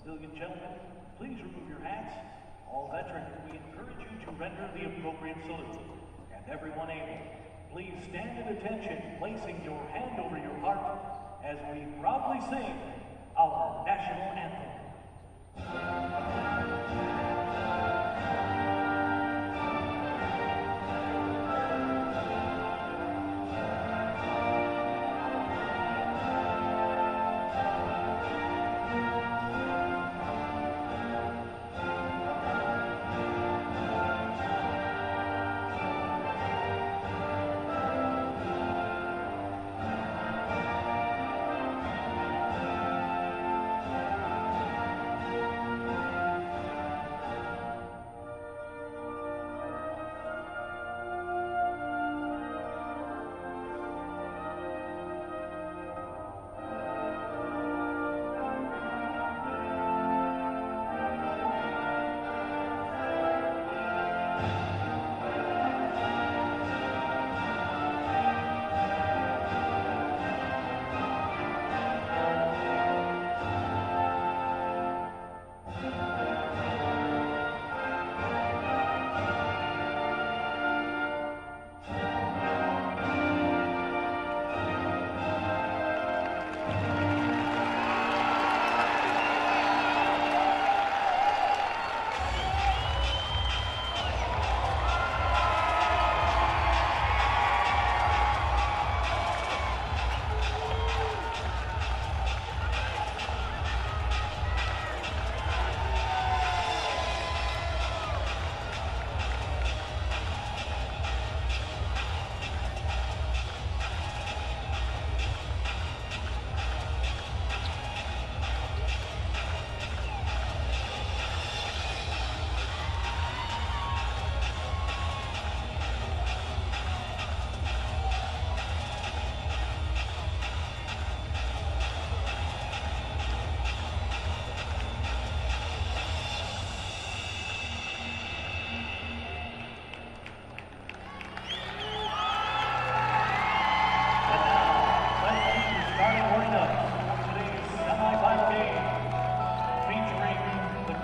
Civilian gentlemen, please remove your hats. All veterans, we encourage you to render the appropriate salute. And everyone able, please stand at attention, placing your hand over your heart as we proudly sing our national anthem.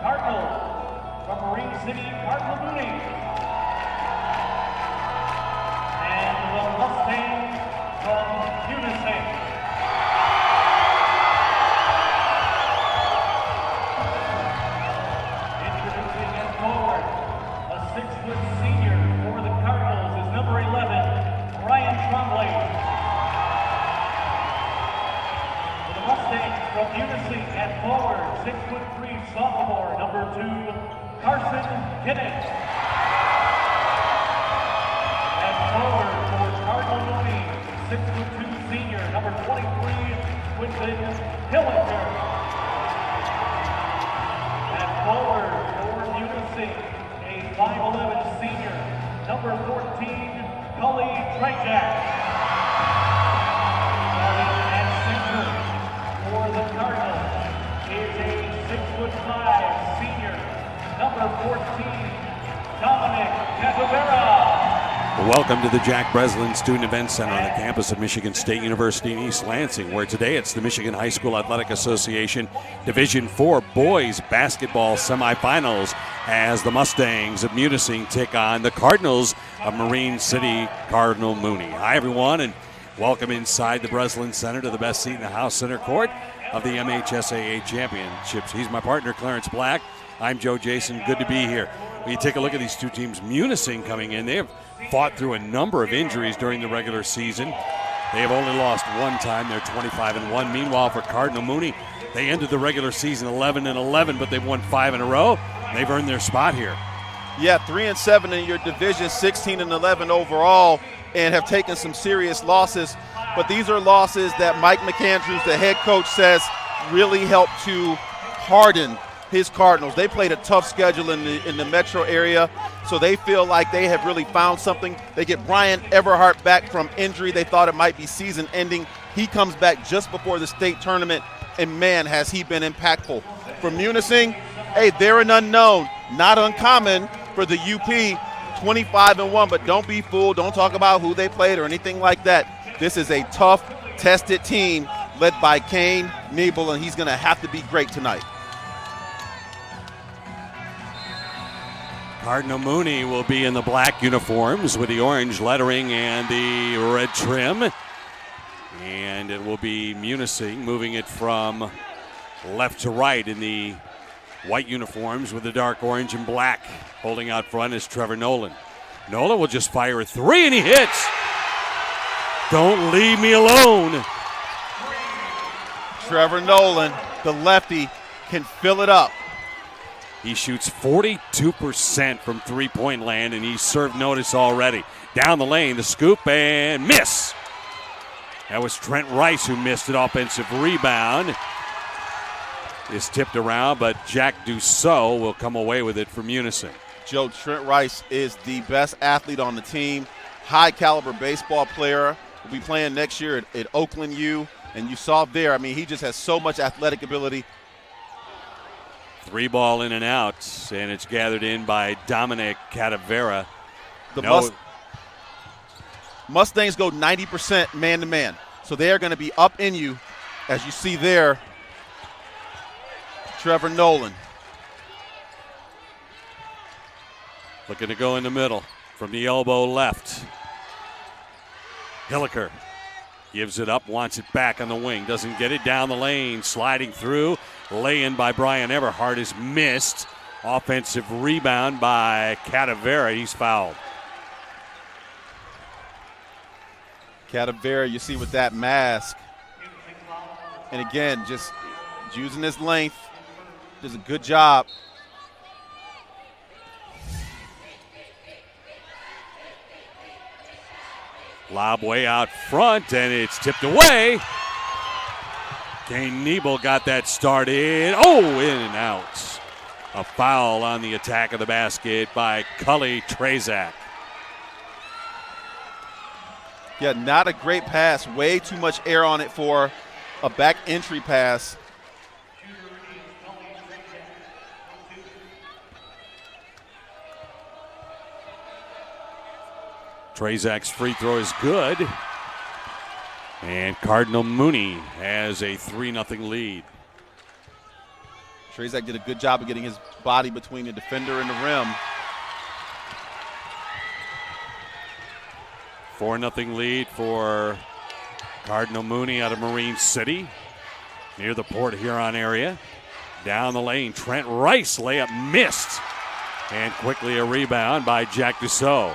Cardinal from Cardinal Mooney, and the Mustangs from Munising. Introducing and forward, a 6-foot senior for the Cardinals is number 11, Ryan Trombley. For the Mustangs from Munising and forward, 6'3" sophomore, number 2, Carson Kinnett. And forward for Cardinal Mooney, 6'2" senior, number 23, Quinton Hillinger. And forward for Munising, a 5'11" senior, number 14, Cully Trajak. And center for the Cardinals is a 6'5" senior, number 14, Dominic Catavera. Welcome to the Jack Breslin Student Event Center on the campus of Michigan State University in East Lansing, where today it's the Michigan High School Athletic Association Division IV Boys Basketball Semifinals as the Mustangs of Munising take on the Cardinals of Marine City, Cardinal Mooney. Hi, everyone, and welcome inside the Breslin Center to the best seat in the house center court of the MHSAA Championships. He's my partner, Clarence Black. I'm Joe Jason. Good to be here. When you take a look at these two teams, Munising coming in, they have fought through a number of injuries during the regular season. They have only lost one time. They're 25-1. Meanwhile, for Cardinal Mooney, they ended the regular season 11-11, but they've won 5 in a row. They've earned their spot here. Yeah, 3-7 in your division, 16-11 overall, and have taken some serious losses. But these are losses that Mike McAndrews, the head coach, says really helped to harden his Cardinals. They played a tough schedule in the metro area, so they feel like they have really found something. They get Brian Everhart back from injury. They thought it might be season ending. He comes back just before the state tournament, and man, has he been impactful. For Munising, hey, they're an unknown, not uncommon for the UP, 25-1, but don't be fooled. Don't talk about who they played or anything like that. This is a tough, tested team led by Kane Nebel, and he's going to have to be great tonight. Cardinal Mooney will be in the black uniforms with the orange lettering and the red trim. And it will be Munising moving it from left to right in the white uniforms with the dark orange and black. Holding out front is Trevor Nolan. Nolan will just fire a three, and he hits. Don't leave me alone. Trevor Nolan, the lefty, can fill it up. He shoots 42% from three-point land, and he's served notice already. Down the lane, the scoop, and miss. That was Trent Rice who missed an offensive rebound. Is tipped around, but Jack Dussault will come away with it for Munising. Joe, Trent Rice is the best athlete on the team. High-caliber baseball player. Will be playing next year at Oakland U. And you saw there, I mean, he just has so much athletic ability. Three ball in and out, and it's gathered in by Dominic Cadavera. Mustangs go 90% man-to-man. So they are going to be up in you, as you see there, Trevor Nolan. Looking to go in the middle from the elbow left. Hilliker gives it up, wants it back on the wing. Doesn't get it down the lane. Sliding through. Lay-in by Brian Everhart is missed. Offensive rebound by Cadavera. He's fouled. Cadavera, you see with that mask. And again, just using his length. Does a good job. Lob way out front, and it's tipped away. Kane Nebel got that started. Oh, in and out. A foul on the attack of the basket by Cully Trezak. Yeah, not a great pass. Way too much air on it for a back entry pass. Trezak's free throw is good. And Cardinal Mooney has a 3-0 lead. Trezak did a good job of getting his body between the defender and the rim. 4-0 lead for Cardinal Mooney out of Marine City, near the Port Huron area. Down the lane, Trent Rice layup missed. And quickly a rebound by Jack Dussault.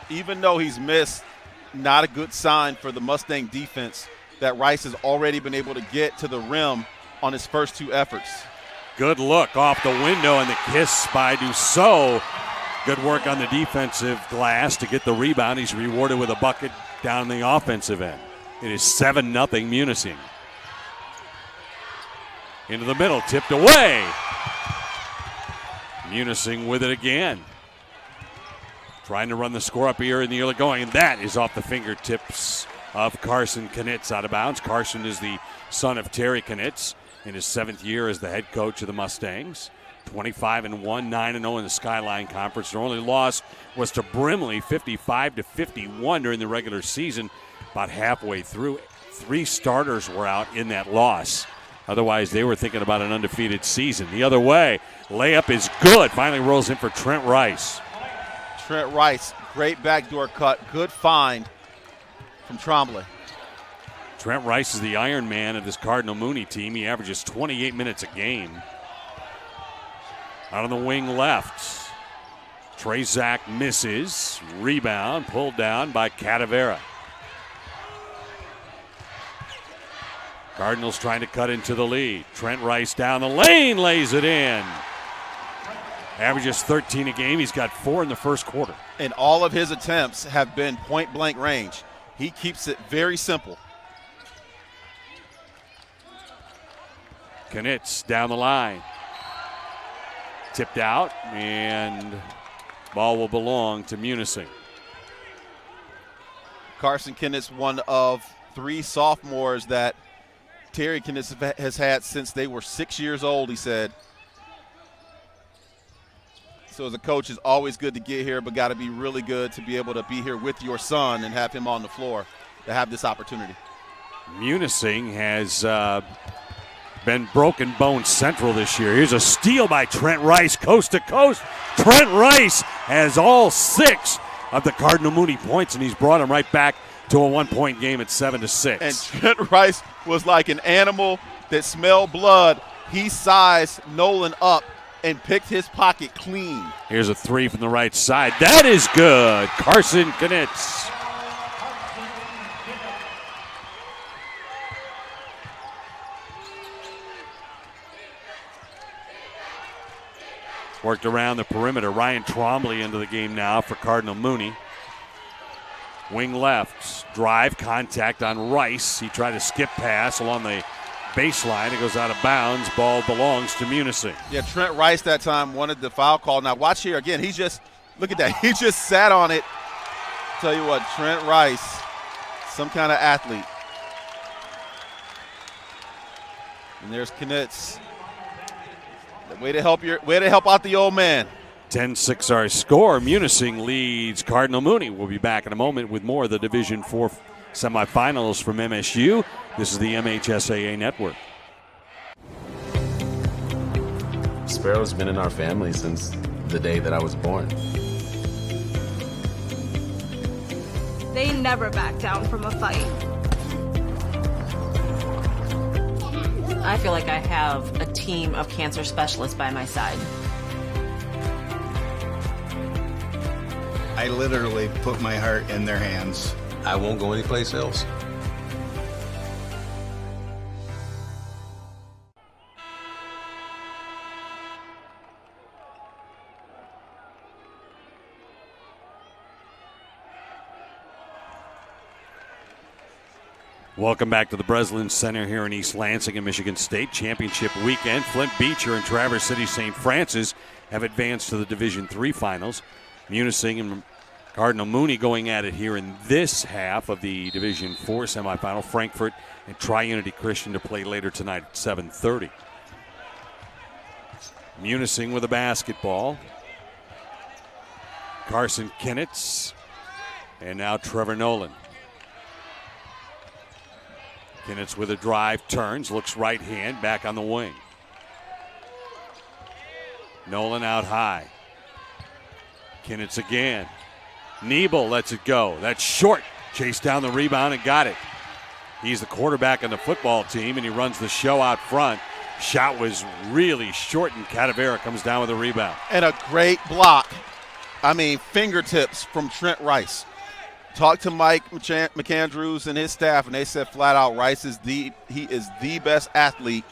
Even though he's missed, not a good sign for the Mustang defense that Rice has already been able to get to the rim on his first two efforts. Good look off the window and the kiss by Dussault. Good work on the defensive glass to get the rebound. He's rewarded with a bucket down the offensive end. It is 7-0 Munising. Into the middle, tipped away. Munising with it again. Trying to run the score up here in the early going, and that is off the fingertips of Carson Knitz out of bounds. Carson is the son of Terry Knitz in his 7th year as the head coach of the Mustangs. 25-1, 9-0 in the Skyline Conference. Their only loss was to Brimley, 55-51 during the regular season. About halfway through, 3 starters were out in that loss. Otherwise, they were thinking about an undefeated season. The other way, layup is good. Finally rolls in for Trent Rice. Trent Rice, great backdoor cut, good find from Tremblay. Trent Rice is the Iron Man of this Cardinal Mooney team. He averages 28 minutes a game. Out on the wing left, Trezak misses. Rebound pulled down by Cadavera. Cardinals trying to cut into the lead. Trent Rice down the lane, lays it in. Averages 13 a game. He's got 4 in the first quarter. And all of his attempts have been point-blank range. He keeps it very simple. Knitz down the line. Tipped out, and ball will belong to Munising. Carson Knitz, one of 3 sophomores that Terry Knitz has had since they were 6 years old, he said. So as a coach, it's always good to get here, but got to be really good to be able to be here with your son and have him on the floor to have this opportunity. Munising has been broken bone central this year. Here's a steal by Trent Rice, coast to coast. Trent Rice has all 6 of the Cardinal Mooney points, and he's brought them right back to a 1-point game at 7-6. And Trent Rice was like an animal that smelled blood. He sized Nolan up and picked his pocket clean. Here's a 3 from the right side. That is good. Carson Knitz. Worked around the perimeter. Ryan Trombley into the game now for Cardinal Mooney. Wing left. Drive, contact on Rice. He tried to skip pass along the baseline. It goes out of bounds. Ball belongs to Munising. Yeah, Trent Rice that time wanted the foul call. Now watch here again. He just, look at that. He just sat on it. Tell you what, Trent Rice, some kind of athlete. And there's Knitz. Way to help out the old man. 10-6 our score. Munising leads Cardinal Mooney. We'll be back in a moment with more of the Division IV semifinals from MSU. This is the MHSAA Network. Sparrow's been in our family since the day that I was born. They never back down from a fight. I feel like I have a team of cancer specialists by my side. I literally put my heart in their hands. I won't go anyplace else. Welcome back to the Breslin Center here in East Lansing and Michigan State Championship weekend. Flint Beecher and Traverse City St. Francis have advanced to the Division III finals. Munising and Cardinal Mooney going at it here in this half of the Division IV semifinal. Frankfort and Tri-Unity Christian to play later tonight at 7:30. Munising with a basketball. Carson Knitz and now Trevor Nolan. Knitz with a drive, turns, looks right hand, back on the wing. Nolan out high. Knitz again. Niebel lets it go. That's short. Chased down the rebound and got it. He's the quarterback on the football team, and he runs the show out front. Shot was really short, and Cadavera comes down with a rebound. And a great block. I mean, fingertips from Trent Rice. Talked to Mike McAndrews and his staff, and they said flat out Rice is the best athlete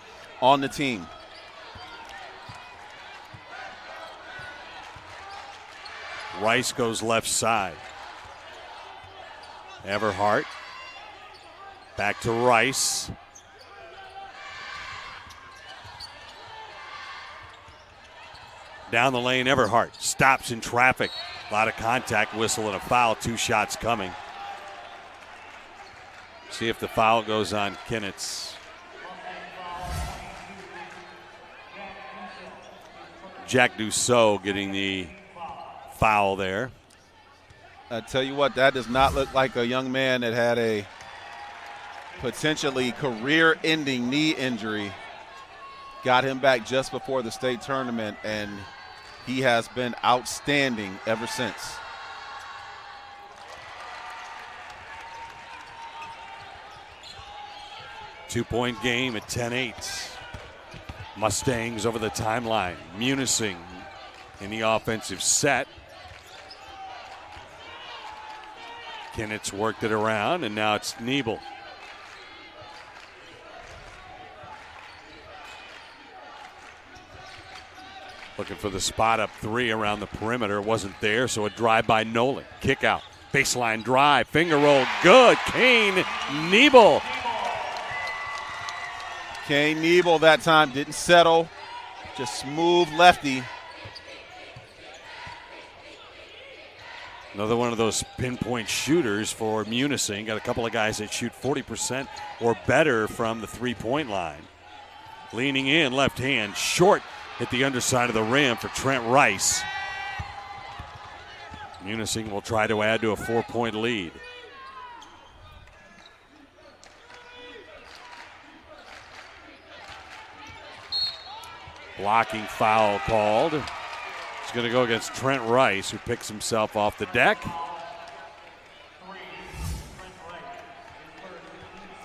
on the team. Rice goes left side. Everhart. Back to Rice. Down the lane, Everhart stops in traffic. A lot of contact, whistle, and a foul. 2 shots coming. See if the foul goes on Knitz. Jack Dussault getting the foul there. I tell you what, that does not look like a young man that had a potentially career-ending knee injury. Got him back just before the state tournament, and he has been outstanding ever since. Two-point game at 10-8. Mustangs over the timeline. Munising in the offensive set. Knitz worked it around, and now it's Niebel. Looking for the spot up 3 around the perimeter. Wasn't there, so a drive by Nolan. Kick out. Baseline drive. Finger roll. Good. Kane Niebel. Kane Niebel that time didn't settle. Just smooth lefty. Another one of those pinpoint shooters for Munising. Got a couple of guys that shoot 40% or better from the three-point line. Leaning in, left hand, short. Hit the underside of the rim for Trent Rice. Munising will try to add to a 4-point lead. Blocking foul called. It's going to go against Trent Rice, who picks himself off the deck.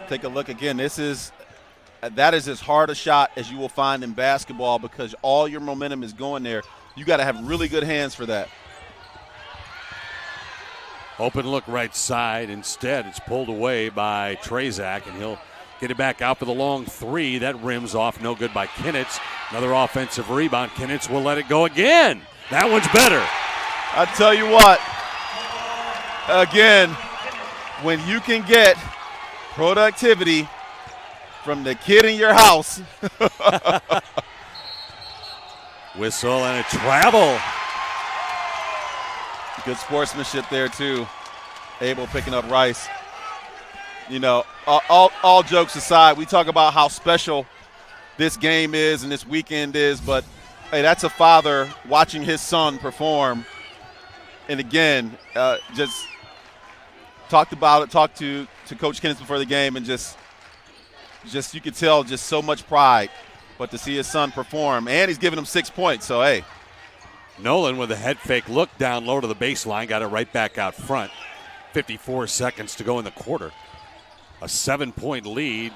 Take a look again. That is as hard a shot as you will find in basketball because all your momentum is going there. You got to have really good hands for that. Open look right side. Instead, it's pulled away by Trezak, and he'll get it back out for the long three. That rims off, no good by Kinnitz. Another offensive rebound. Kinnitz will let it go again. That one's better. I tell you what, again, when you can get productivity from the kid in your house. Whistle and a travel. Good sportsmanship there, too. Abel picking up Rice. You know, all jokes aside, we talk about how special this game is and this weekend is, but, hey, that's a father watching his son perform. And, again, just talked to Coach Kinnitz before the game, and just you could tell just so much pride. But to see his son perform, and he's giving him 6 points, so, hey. Nolan with a head fake look down low to the baseline, got it right back out front. 54 seconds to go in the quarter. A 7-point lead.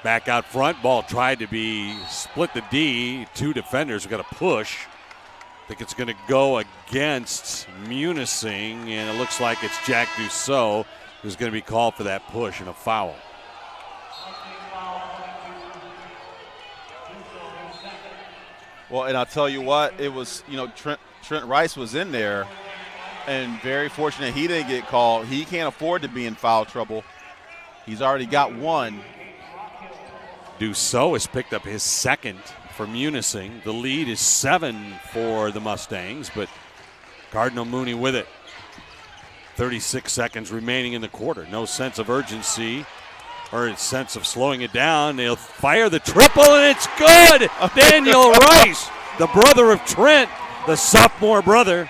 Back out front, ball tried to be split the D. Two defenders have got to push. I think it's going to go against Munising, and it looks like it's Jack Dussault who's going to be called for that push and a foul. Well, and I'll tell you what, it was, you know, Trent Rice was in there, and very fortunate he didn't get called. He can't afford to be in foul trouble. He's already got one. Dussault has picked up his second for Munising. The lead is 7 for the Mustangs, but Cardinal Mooney with it. 36 seconds remaining in the quarter. No sense of urgency or a sense of slowing it down. They'll fire the triple, and it's good. Daniel Rice, the brother of Trent, the sophomore brother.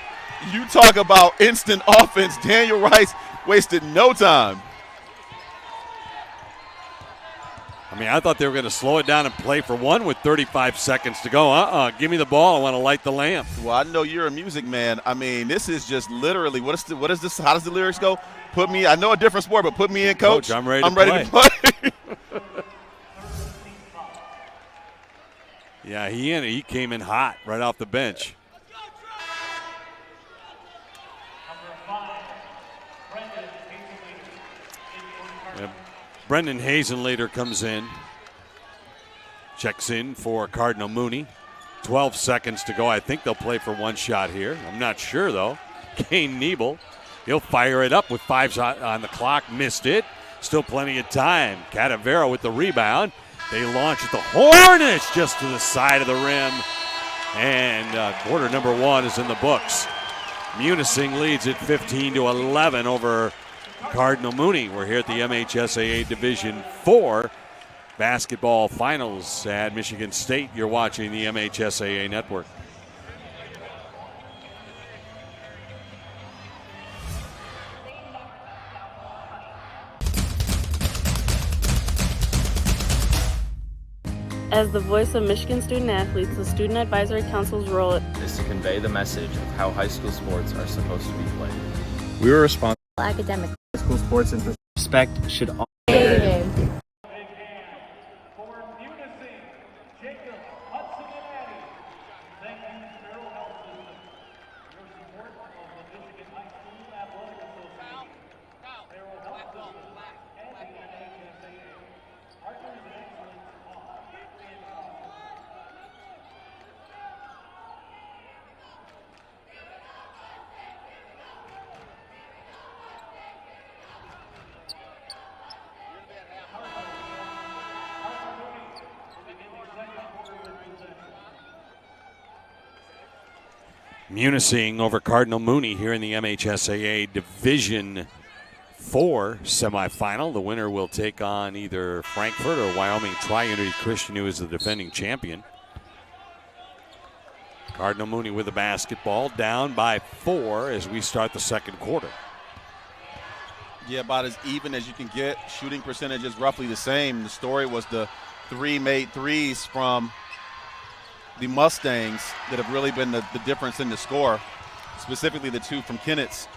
You talk about instant offense. Daniel Rice wasted no time. I mean, I thought they were going to slow it down and play for one with 35 seconds to go. Give me the ball. I want to light the lamp. Well, I know you're a music man. I mean, this is just literally, what is this? How does the lyrics go? Put me, I know a different sport, but put me in, coach. I'm ready to play. Yeah, he came in hot right off the bench. Brendan Hazenlater comes in, checks in for Cardinal Mooney. 12 seconds to go. I think they'll play for one shot here. I'm not sure, though. Kane Niebel, he'll fire it up with 5 on the clock. Missed it. Still plenty of time. Cadavero with the rebound. They launch at the Hornets just to the side of the rim. And quarter number 1 is in the books. Munising leads at 15-11 over Cardinal Mooney. We're here at the MHSAA Division IV basketball finals at Michigan State. You're watching the MHSAA Network. As the voice of Michigan student athletes, the Student Advisory Council's role is to convey the message of how high school sports are supposed to be played. We are responsible academic school sports and respect should all Munising over Cardinal Mooney here in the MHSAA Division IV semifinal. The winner will take on either Frankfurt or Wyoming Tri-Unity Christian, who is the defending champion. Cardinal Mooney with the basketball, down by 4 as we start the second quarter. Yeah, about as even as you can get. Shooting percentage is roughly the same. The story was the 3 made threes from the Mustangs that have really been the difference in the score, specifically the two from Kennett's.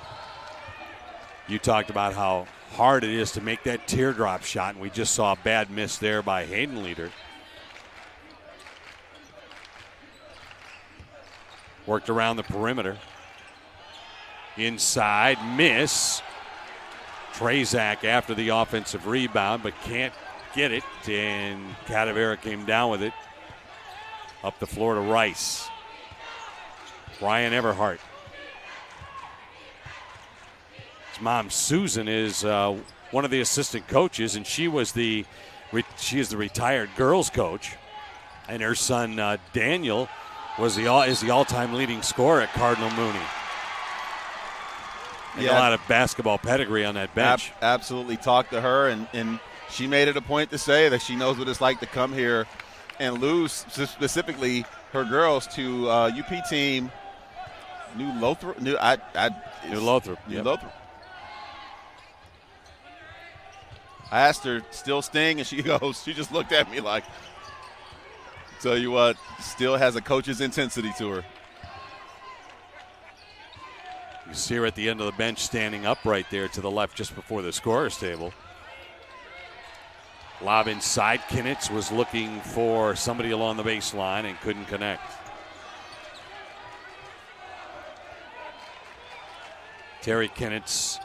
You talked about how hard it is to make that teardrop shot, and we just saw a bad miss there by Hayden Leader. Worked around the perimeter. Inside, miss. Trezak after the offensive rebound, but can't get it, and Cadavera came down with it. Up the floor to Rice. Brian Everhart. His mom, Susan, is one of the assistant coaches, and she is the retired girls coach. And her son, Daniel, is the all-time leading scorer at Cardinal Mooney. A lot of basketball pedigree on that bench. Absolutely. Talked to her, and she made it a point to say that she knows what it's like to come here and lose, specifically her girls, to UP team New Lothrop. New Lothrop. I asked her, still Sting, and she just looked at me like, tell you what, still has a coach's intensity to her. You see her at the end of the bench standing up right there to the left just before the scorer's table. Lob inside. Kinnitz was looking for somebody along the baseline and couldn't connect. Terry Kinnitz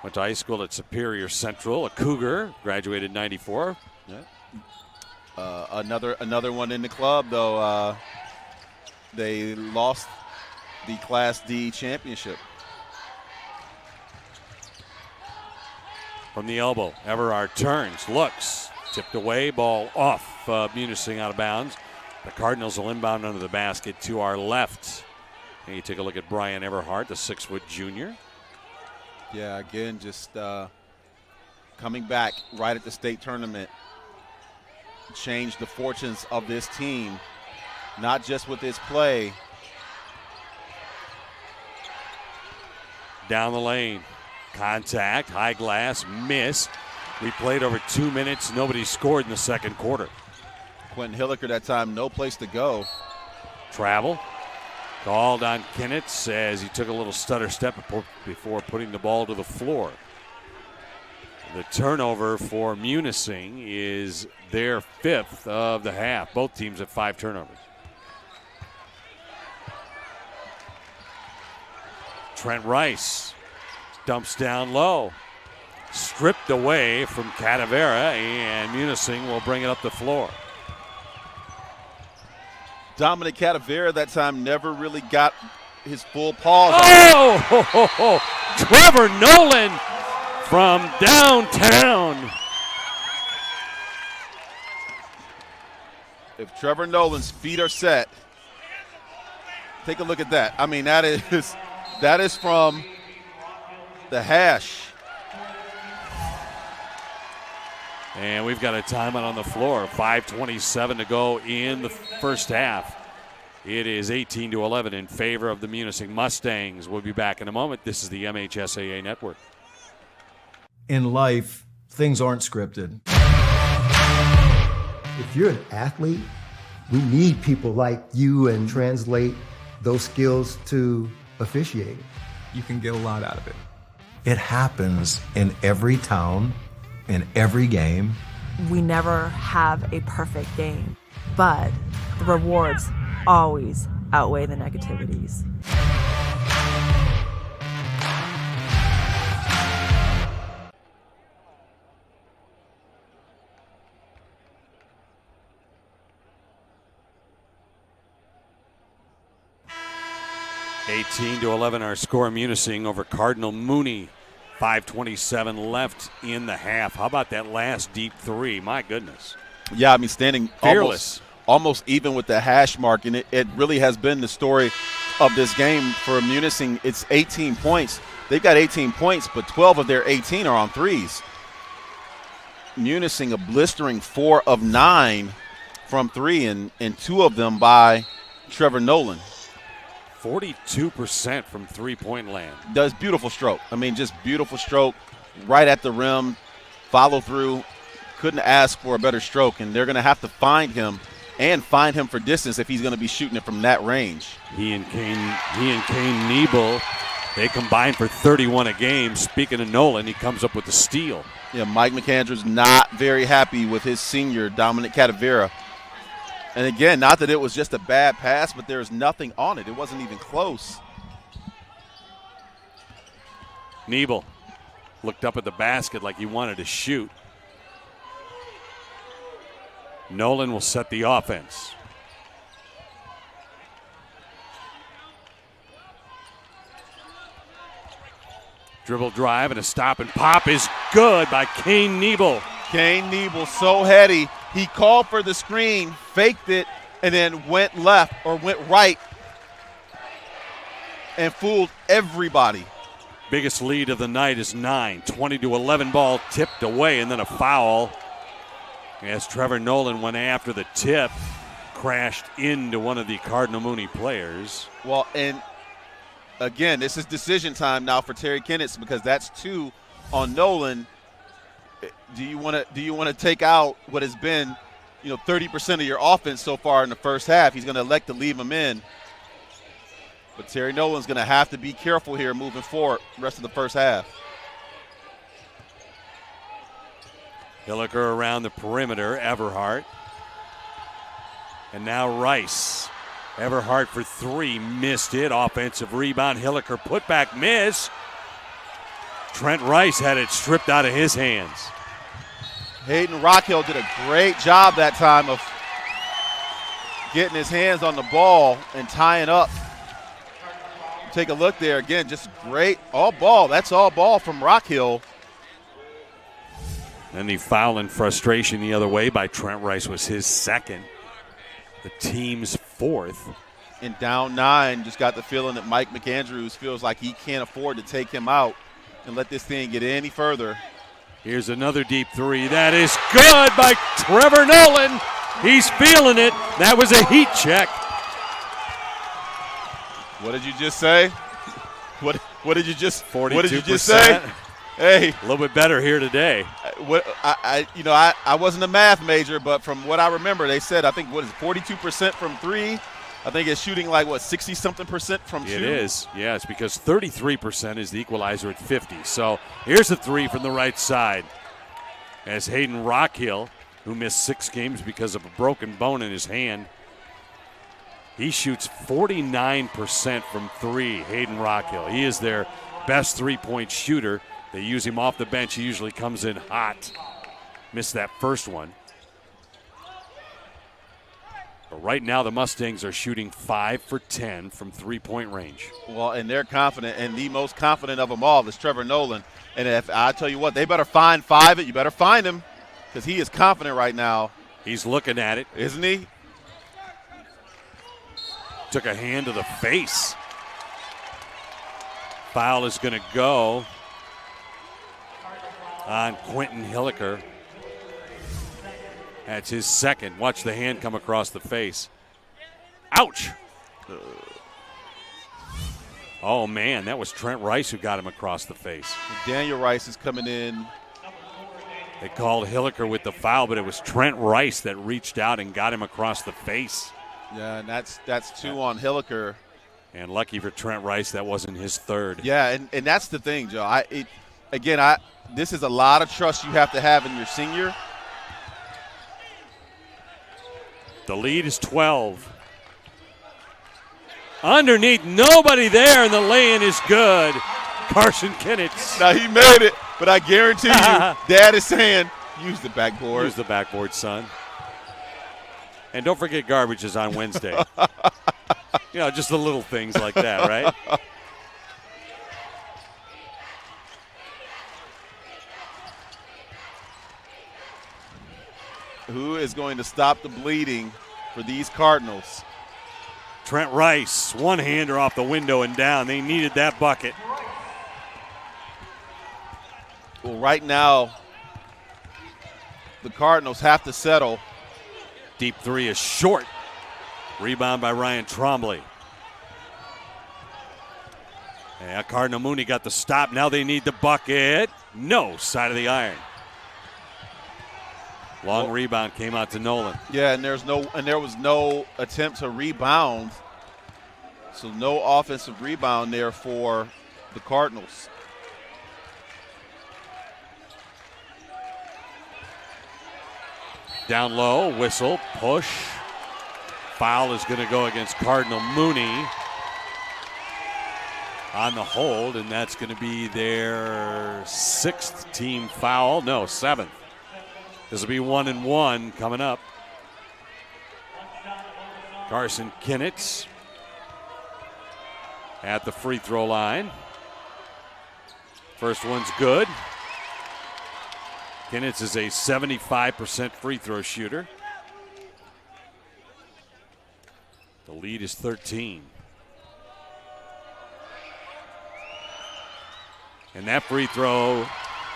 went to high school at Superior Central, a Cougar, graduated in '94. Yeah. Another one in the club, though. They lost the Class D championship. From the elbow, Everard turns, looks, tipped away, ball off. Munising out of bounds. The Cardinals will inbound under the basket to our left. And you take a look at Brian Everhart, the 6-foot junior. Yeah, again, just coming back right at the state tournament, changed the fortunes of this team, not just with his play. Down the lane, contact, high glass, miss. We played over 2 minutes. Nobody scored in the second quarter. Quentin Hilliker that time, no place to go. Travel. Called on Kinnitz as he took a little stutter step before putting the ball to the floor. The turnover for Munising is their 5th of the half. Both teams have 5 turnovers. Trent Rice dumps down low. Stripped away from Cadavera, and Munising will bring it up the floor. Dominic Cadavera that time never really got his full pause. Trevor Nolan from downtown. If Trevor Nolan's feet are set, take a look at that. I mean, that is from the hash. And we've got a timeout on the floor. 5:27 to go in the first half. It is 18-11 in favor of the Munising Mustangs. We'll be back in a moment. This is the MHSAA Network. In life, things aren't scripted. If you're an athlete, we need people like you and translate those skills to officiating. You can get a lot out of it. It happens in every town, in every game. We never have a perfect game, but the rewards always outweigh the negativities. $18 to 11 our score. Munising over Cardinal Mooney. 5:27 left in the half. How about that last deep three? My goodness. Yeah, I mean, standing fearless. Almost even with the hash mark, and it really has been the story of this game for Munising. It's 18 points. They've got 18 points, but 12 of their 18 are on threes. Munising a blistering 4 of 9 from 3, and 2 of them by Trevor Nolan. 42% from three-point land. Does beautiful stroke. I mean, just beautiful stroke right at the rim, follow through. Couldn't ask for a better stroke, and they're going to have to find him and find him for distance if he's going to be shooting it from that range. He and Kane Niebel, they combine for 31 a game. Speaking of Nolan, he comes up with the steal. Yeah, Mike McAndrews not very happy with his senior, Dominic Cadavera. And again, not that it was just a bad pass, but there's nothing on it. It wasn't even close. Niebel looked up at the basket like he wanted to shoot. Nolan will set the offense. Dribble drive and a stop and pop is good by Kane Niebel. Kane Niebel so heady. He called for the screen, faked it, and then went left or went right and fooled everybody. Biggest lead of the night is 9. 20-11 ball tipped away, and then a foul as Trevor Nolan went after the tip, crashed into one of the Cardinal Mooney players. Well, and again, this is decision time now for Terry Kennitz because that's 2 on Nolan. Do you want to take out what has been, 30% of your offense so far in the first half? He's going to elect to leave him in. But Terry Nolan's going to have to be careful here moving forward the rest of the first half. Hilliker around the perimeter, Everhart. And now Rice. Everhart for 3, missed it. Offensive rebound, Hilliker putback miss. Trent Rice had it stripped out of his hands. Hayden Rockhill did a great job that time of getting his hands on the ball and tying up. Take a look there again, just great. All ball, that's all ball from Rockhill. And the foul in frustration the other way by Trent Rice was his second. The team's 4th. And down 9, just got the feeling that Mike McAndrews feels like he can't afford to take him out and let this thing get any further. Here's another deep 3. That is good by Trevor Nolan. He's feeling it. That was a heat check. What did you just say? What did you just 42%. What did you just say? Hey, a little bit better here today. I wasn't a math major, but from what I remember, they said 42% from 3. I think it's shooting 60-something% from 2. It is, yes, because 33% is the equalizer at 50. So here's a 3 from the right side. As Hayden Rockhill, who missed 6 games because of a broken bone in his hand, he shoots 49% from 3, Hayden Rockhill. He is their best 3-point shooter. They use him off the bench. He usually comes in hot. Missed that first one. But right now the Mustangs are shooting 5 for 10 from 3-point range. Well, and they're confident, and the most confident of them all is Trevor Nolan. And if I tell you what, they better find 5 it. You better find him because he is confident right now. He's looking at it. Isn't he? Took a hand to the face. Foul is going to go on Quentin Hilliker. That's his second. Watch the hand come across the face. Ouch. Oh, man, that was Trent Rice who got him across the face. Daniel Rice is coming in. They called Hilliker with the foul, but it was Trent Rice that reached out and got him across the face. Yeah, and that's 2 on Hilliker. And lucky for Trent Rice, that wasn't his 3rd. Yeah, and that's the thing, Joe. This is a lot of trust you have to have in your senior. The lead is 12. Underneath, nobody there, and the lay-in is good. Carson Kennitz. Now, he made it, but I guarantee you, Dad is saying, use the backboard. Use the backboard, son. And don't forget garbage is on Wednesday. Just the little things like that, right? Who is going to stop the bleeding for these Cardinals? Trent Rice, one-hander off the window and down. They needed that bucket. Well, right now, the Cardinals have to settle. Deep 3 is short. Rebound by Ryan Trombley. Yeah, Cardinal Mooney got the stop. Now they need the bucket. No, side of the iron. Long rebound came out to Nolan. Yeah, and there was no attempt to rebound. So no offensive rebound there for the Cardinals. Down low, whistle, push. Foul is going to go against Cardinal Mooney on the hold, and that's going to be their 6th team foul. No, 7th. This will be 1-1 coming up. Carson Kinnitz at the free throw line. First one's good. Kinnitz is a 75% free throw shooter. The lead is 13. And that free throw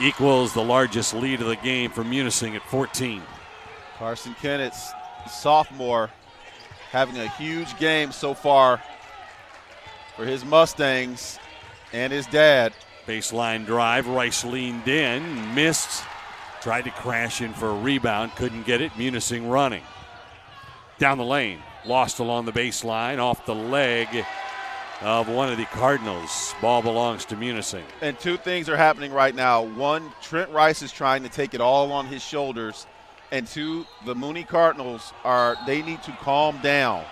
equals the largest lead of the game for Munising at 14. Carson Kinnitz, sophomore, having a huge game so far for his Mustangs and his dad. Baseline drive, Rice leaned in, missed, tried to crash in for a rebound, couldn't get it. Munising running. Down the lane, lost along the baseline, off the leg of one of the Cardinals. Ball belongs to Munising. And two things are happening right now. One, Trent Rice is trying to take it all on his shoulders. And two, the Mooney Cardinals they need to calm down.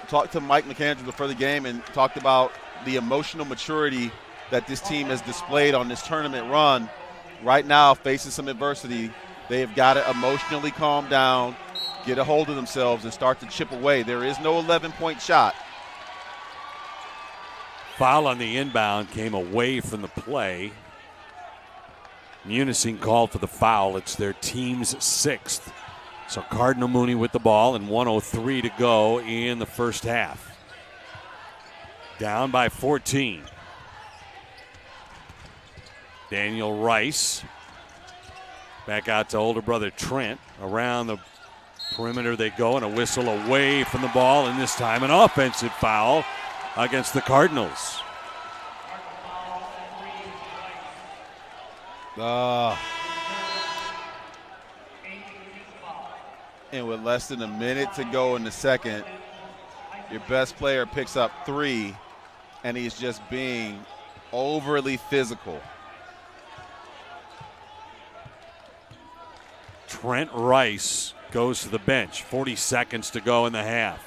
Talked to Mike McAndrews before the game and talked about the emotional maturity that this team has displayed on this tournament run. Right now, facing some adversity, they have got to emotionally calm down, get a hold of themselves, and start to chip away. There is no 11-point shot. Foul on the inbound came away from the play. Munising called for the foul. It's their team's 6th. So Cardinal Mooney with the ball and 1:03 to go in the first half. Down by 14. Daniel Rice back out to older brother Trent. Around the perimeter they go, and a whistle away from the ball, and this time an offensive foul against the Cardinals. And with less than a minute to go in the second, your best player picks up 3, and he's just being overly physical. Trent Rice goes to the bench. 40 seconds to go in the half.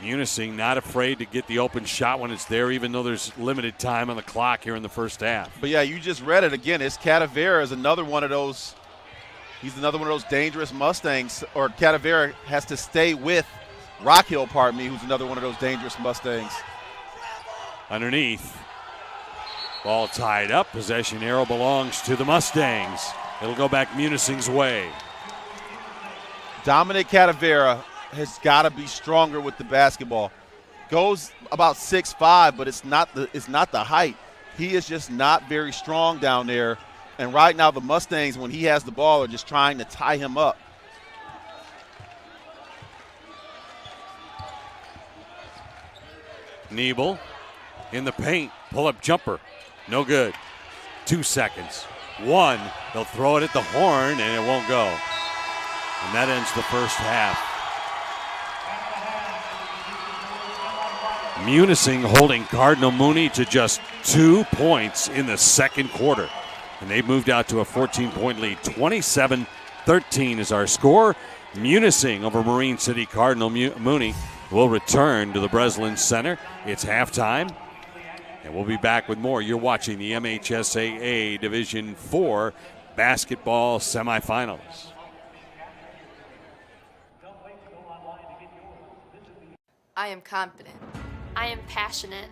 Munising not afraid to get the open shot when it's there, even though there's limited time on the clock here in the first half. But yeah, you just read it again. It's Cadavera is another one of those. He's another one of those dangerous Mustangs. Or Cadavera has to stay with Rockhill, who's another one of those dangerous Mustangs. Underneath, ball tied up. Possession arrow belongs to the Mustangs. It'll go back Munising's way. Dominic Cadavera has got to be stronger with the basketball. Goes about 6'5", but it's not the height. He is just not very strong down there. And right now the Mustangs, when he has the ball, are just trying to tie him up. Niebel in the paint, pull-up jumper, no good. 2 seconds. 1, they'll throw it at the horn and it won't go. And that ends the first half. Munising holding Cardinal Mooney to just 2 points in the second quarter. And they've moved out to a 14-point lead. 27-13 is our score. Munising over Marine City. Cardinal Mooney will return to the Breslin Center. It's halftime. And we'll be back with more. You're watching the MHSAA Division IV basketball semifinals. I am confident. I am passionate.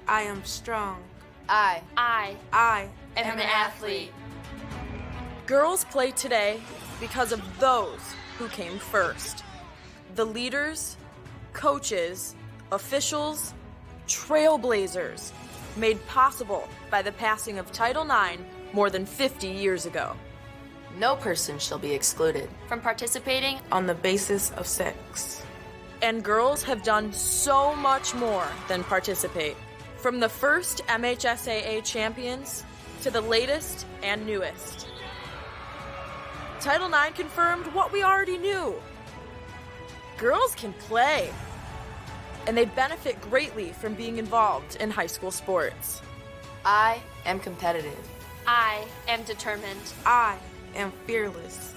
I am strong. I am an athlete. Girls play today because of those who came first. The leaders, coaches, officials, trailblazers, made possible by the passing of Title IX more than 50 years ago. No person shall be excluded from participating on the basis of sex. And girls have done so much more than participate. From the first MHSAA champions to the latest and newest. Title IX confirmed what we already knew. Girls can play, and they benefit greatly from being involved in high school sports. I am competitive. I am determined. I am fearless.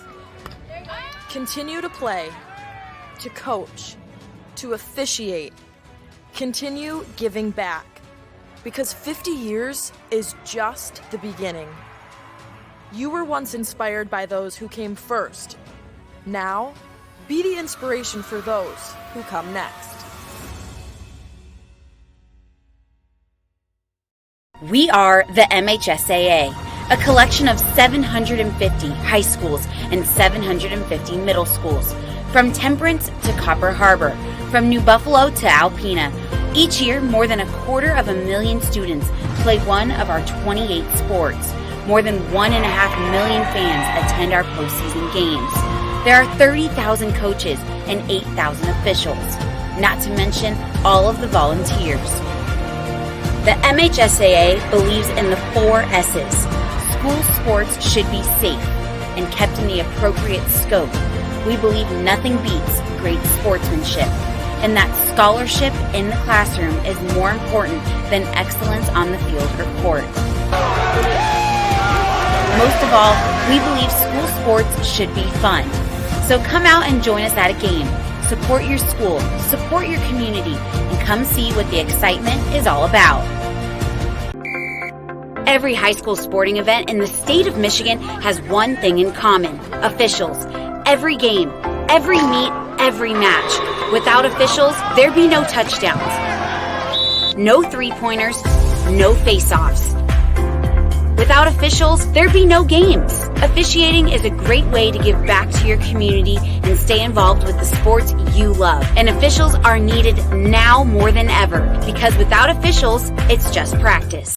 Continue to play, to coach, to officiate. Continue giving back, because 50 years is just the beginning. You were once inspired by those who came first. Now, be the inspiration for those who come next. We are the MHSAA, a collection of 750 high schools and 750 middle schools, from Temperance to Copper Harbor, from New Buffalo to Alpena. Each year, more than 250,000 students play one of our 28 sports. More than 1.5 million fans attend our postseason games. There are 30,000 coaches and 8,000 officials, not to mention all of the volunteers. The MHSAA believes in the 4 S's. School sports should be safe and kept in the appropriate scope. We believe nothing beats great sportsmanship, and that scholarship in the classroom is more important than excellence on the field or court. Most of all, we believe school sports should be fun. So come out and join us at a game. Support your school, support your community, and come see what the excitement is all about. Every high school sporting event in the state of Michigan has one thing in common: officials. Every game, every meet, every match. Without officials, there'd be no touchdowns, no three-pointers, no face-offs. Without officials, there'd be no games. Officiating is a great way to give back to your community and stay involved with the sports you love. And officials are needed now more than ever, because without officials, it's just practice.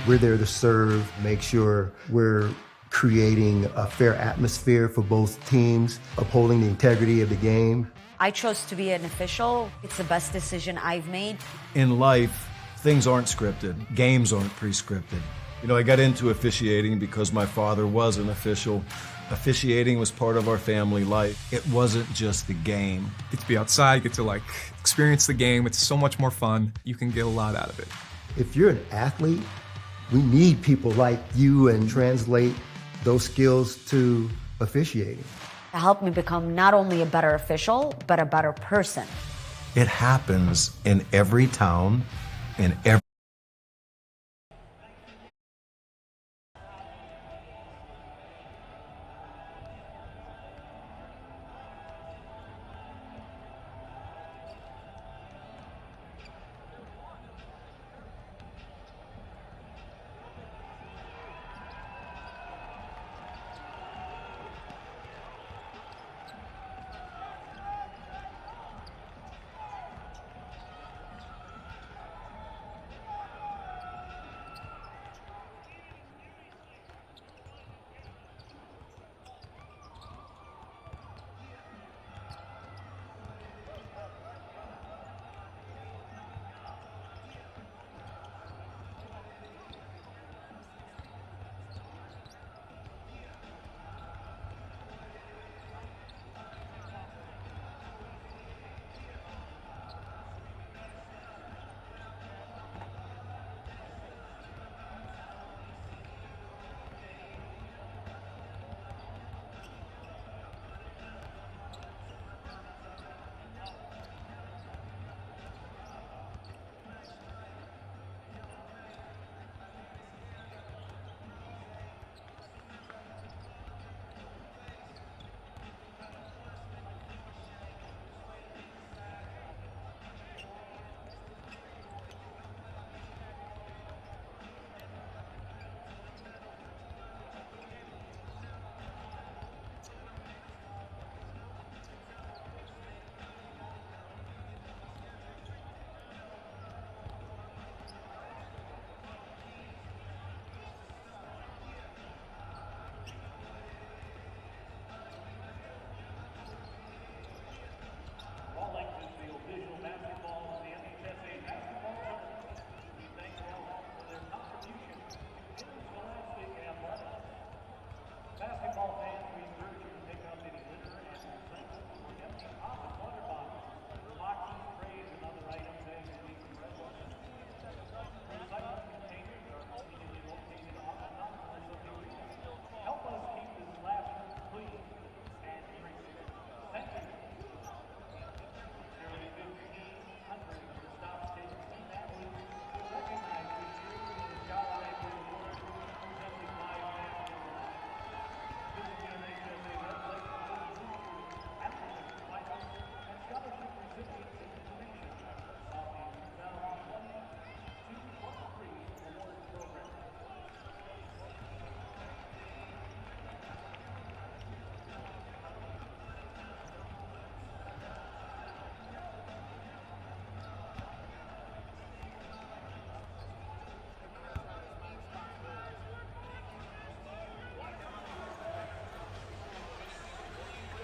We're there to serve, make sure we're creating a fair atmosphere for both teams, upholding the integrity of the game. I chose to be an official. It's the best decision I've made. In life, things aren't scripted. Games aren't pre-scripted. You know, I got into officiating because my father was an official. Officiating was part of our family life. It wasn't just the game. Get to be outside, get to experience the game. It's so much more fun. You can get a lot out of it. If you're an athlete, we need people like you and translate those skills to officiating. It helped me become not only a better official, but a better person. It happens in every town, in every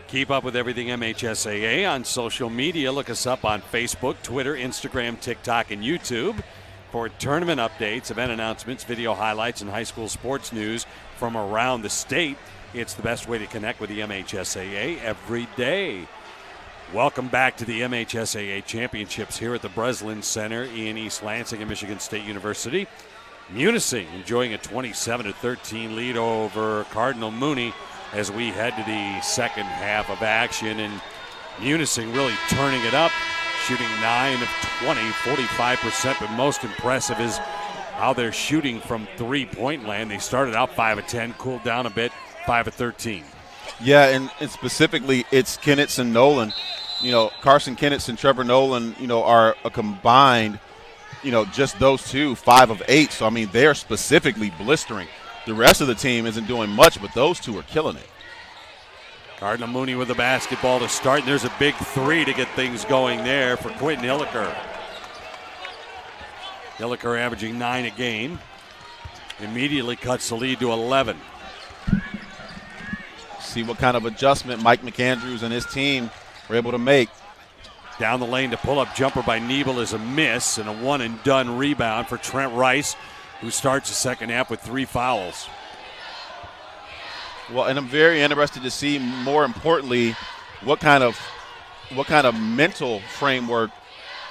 Keep up with everything MHSAA on social media. Look us up on Facebook, Twitter, Instagram, TikTok, and YouTube for tournament updates, event announcements, video highlights, and high school sports news from around the state. It's the best way to connect with the MHSAA every day. Welcome back to the MHSAA Championships here at the Breslin Center in East Lansing and Michigan State University. Munising enjoying a 27-13 lead over Cardinal Mooney as we head to the second half of action. And Munising really turning it up, shooting 9 of 20, 45%. But most impressive is how they're shooting from three-point land. They started out 5 of 10, cooled down a bit, 5 of 13. Yeah, and specifically it's Kennitz and Nolan. You know, Carson Kennitz and Trevor Nolan, you know, are a combined, you know, just those two, 5 of 8. So, I mean, they're specifically blistering. The rest of the team isn't doing much, but those two are killing it. Cardinal Mooney with the basketball to start, and there's a big three to get things going there for Quentin Hilliker. Hilliker averaging 9 a game. Immediately cuts the lead to 11. See what kind of adjustment Mike McAndrews and his team were able to make. Down the lane to pull-up jumper by Niebel is a miss, and a one-and-done rebound for Trent Rice, who starts the second half with 3 fouls. Well, and I'm very interested to see, more importantly, what kind of mental framework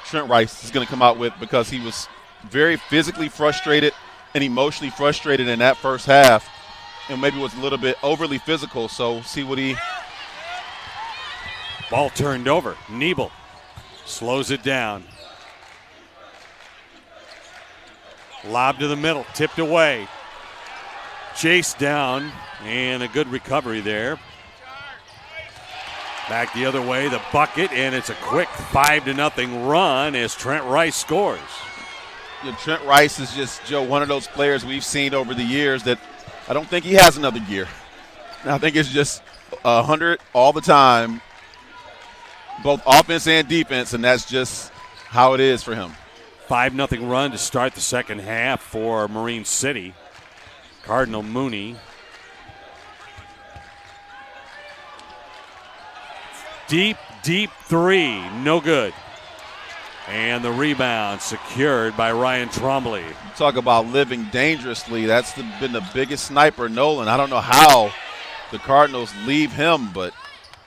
Trent Rice is going to come out with, because he was very physically frustrated and emotionally frustrated in that first half, and maybe was a little bit overly physical. So see what he. Ball turned over. Niebel slows it down. Lob to the middle, tipped away. Chase down, and a good recovery there. Back the other way, the bucket, and it's a quick 5-0 run as Trent Rice scores. You know, Trent Rice is just, Joe, one of those players we've seen over the years that I don't think he has another year. I think it's just 100 all the time, both offense and defense, and that's just how it is for him. 5-0 run to start the second half for Marine City. Cardinal Mooney. Deep three, no good. And the rebound secured by Ryan Trombley. Talk about living dangerously. That's been the biggest sniper, Nolan. I don't know how the Cardinals leave him, but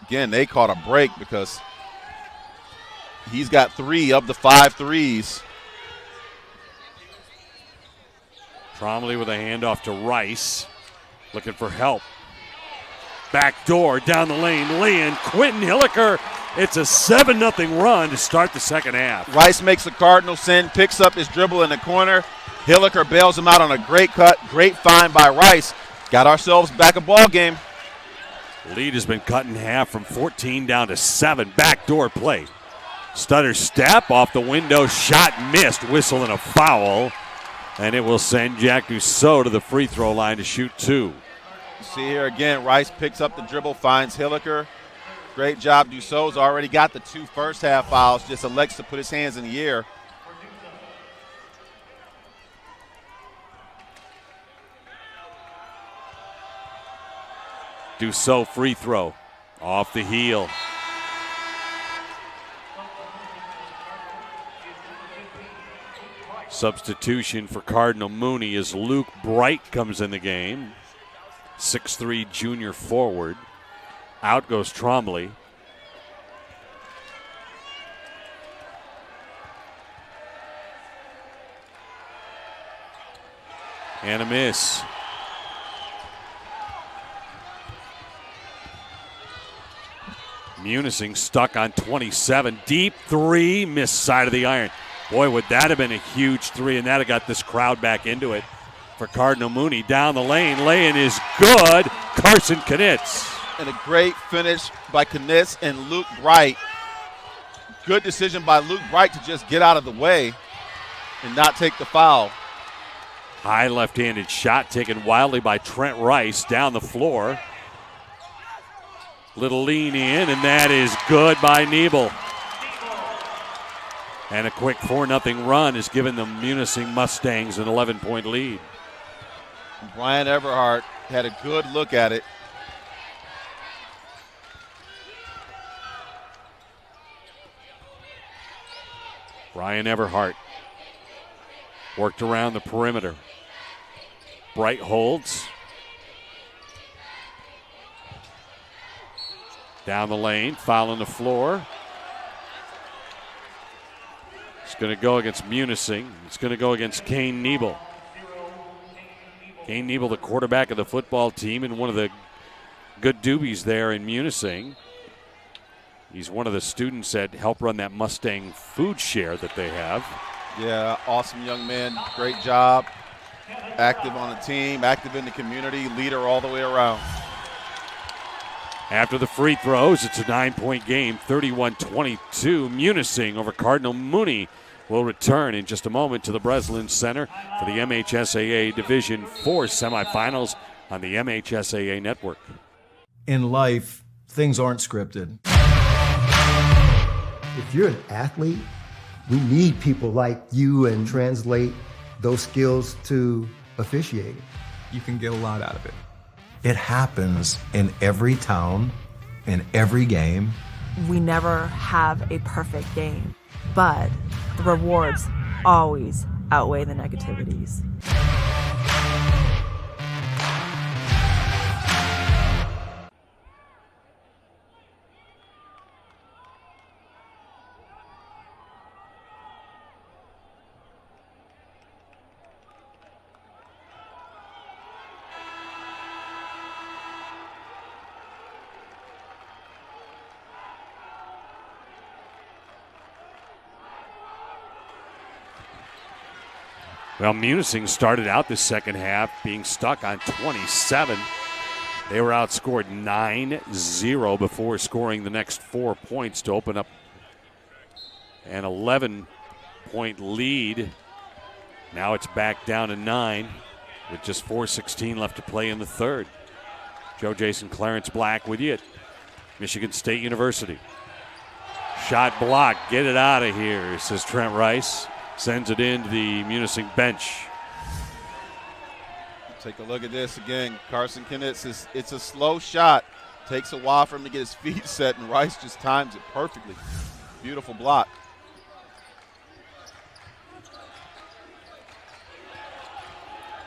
again, they caught a break because he's got 3 of the 5 threes. Trombley with a handoff to Rice, looking for help. Back door, down the lane, Leon, Quentin Hilliker. It's a 7-0 run to start the second half. Rice makes a Cardinal send, picks up his dribble in the corner. Hilliker bails him out on a great cut, great find by Rice. Got ourselves back a ball game. Lead has been cut in half from 14 down to 7. Backdoor play. Stutter step off the window, shot missed, whistle and a foul. And it will send Jack Dussault to the free throw line to shoot 2. See here again, Rice picks up the dribble, finds Hilliker. Great job. Dussault's already got the 2 first half fouls, just elects to put his hands in the air. Dussault free throw off the heel. Substitution for Cardinal Mooney as Luke Bright comes in the game. 6'3" junior forward. Out goes Trombley. And a miss. Munising stuck on 27. Deep 3, missed side of the iron. Boy, would that have been a huge 3, and that have got this crowd back into it for Cardinal Mooney. Down the lane, lay-in is good. Carson Knietz. And a great finish by Knietz and Luke Bright. Good decision by Luke Bright to just get out of the way and not take the foul. High left-handed shot taken wildly by Trent Rice down the floor. Little lean in, and that is good by Niebel. And a quick 4-0 run has given the Munising Mustangs an 11-point lead. Brian Everhart had a good look at it. Brian Everhart worked around the perimeter. Bright holds. Down the lane, foul on the floor. It's going to go against Munising. It's going to go against Kane Niebel. Kane Niebel, the quarterback of the football team, and one of the good doobies there in Munising. He's one of the students that help run that Mustang food share that they have. Yeah, awesome young man. Great job. Active on the team, active in the community, leader all the way around. After the free throws, it's a 9-point game, 31-22. Munising over Cardinal. Mooney will return in just a moment to the Breslin Center for the MHSAA Division IV semifinals on the MHSAA Network. In life, things aren't scripted. If you're an athlete, we need people like you and translate those skills to officiating. You can get a lot out of it. It happens in every town, in every game. We never have a perfect game, but the rewards always outweigh the negativities. Well, Munising started out the second half being stuck on 27. They were outscored 9-0 before scoring the next 4 points to open up an 11-point lead. Now it's back down to 9 with just 4:16 left to play in the third. Joe Jason Clarence Black with you at Michigan State University. Shot blocked. Get it out of here, says Trent Rice. Sends it into the Munising bench. Take a look at this again. Carson Kennett, it's a slow shot. Takes a while for him to get his feet set, and Rice just times it perfectly. Beautiful block.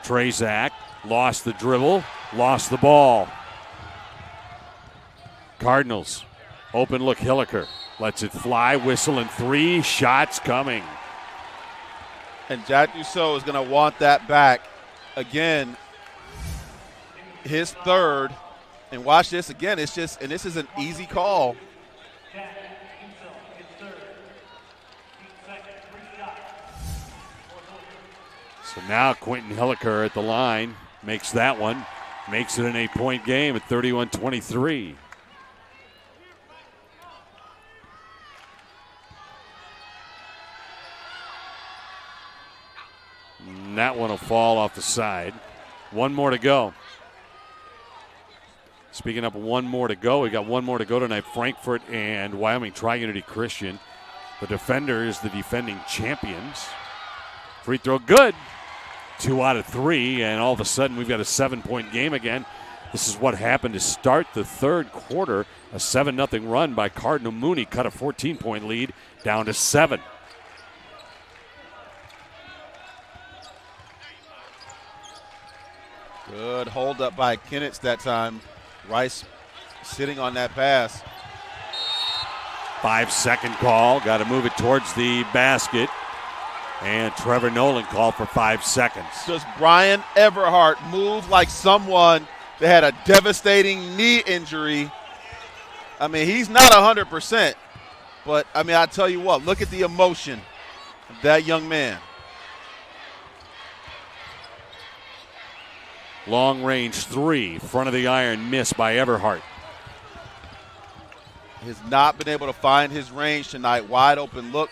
Trezak lost the dribble, lost the ball. Cardinals, open look Hilliker. Lets it fly, whistle, and 3 shots coming. And Jack Dussault is going to want that back. Again, his third. And watch this again. It's just, and this is an easy call. So now Quentin Hilliker at the line makes that one. Makes it an 8-point game at 31-23. And that one will fall off the side. One more to go. Speaking of one more to go, we got one more to go tonight. Frankfort and Wyoming Tri-Unity Christian. The defenders, the defending champions. Free throw good. 2 out of 3, and all of a sudden we've got a 7-point game again. This is what happened to start the third quarter. A 7-0 run by Cardinal. Mooney cut a 14-point lead down to 7. Good hold up by Kennett that time. Rice sitting on that pass. 5-second call. Got to move it towards the basket. And Trevor Nolan called for 5 seconds. Does Brian Everhart move like someone that had a devastating knee injury? I mean, he's not 100%. But, I mean, I tell you what, look at the emotion of that young man. Long range 3, front of the iron, missed by Everhart. Has not been able to find his range tonight. Wide open look.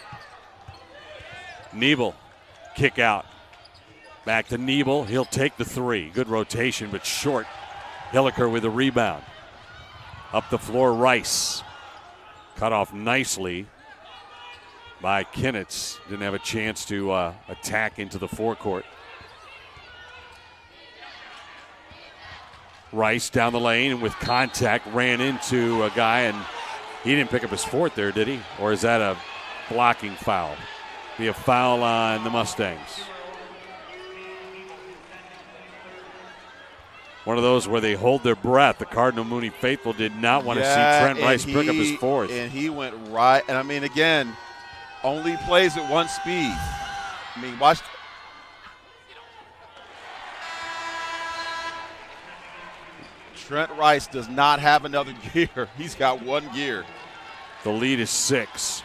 Niebel, kick out. Back to Niebel. He'll take the 3. Good rotation, but short. Hilliker with a rebound. Up the floor, Rice. Cut off nicely by Kennett. Didn't have a chance to attack into the forecourt. Rice down the lane and with contact ran into a guy, and he didn't pick up his fourth there, did he? Or is that a blocking foul? Be a foul on the Mustangs. One of those where they hold their breath. The Cardinal Mooney faithful did not want to see Trent Rice pick up his fourth. And he went right. And I mean, again, only plays at one speed. I mean, watch. Trent Rice does not have another gear. He's got one gear. The lead is 6.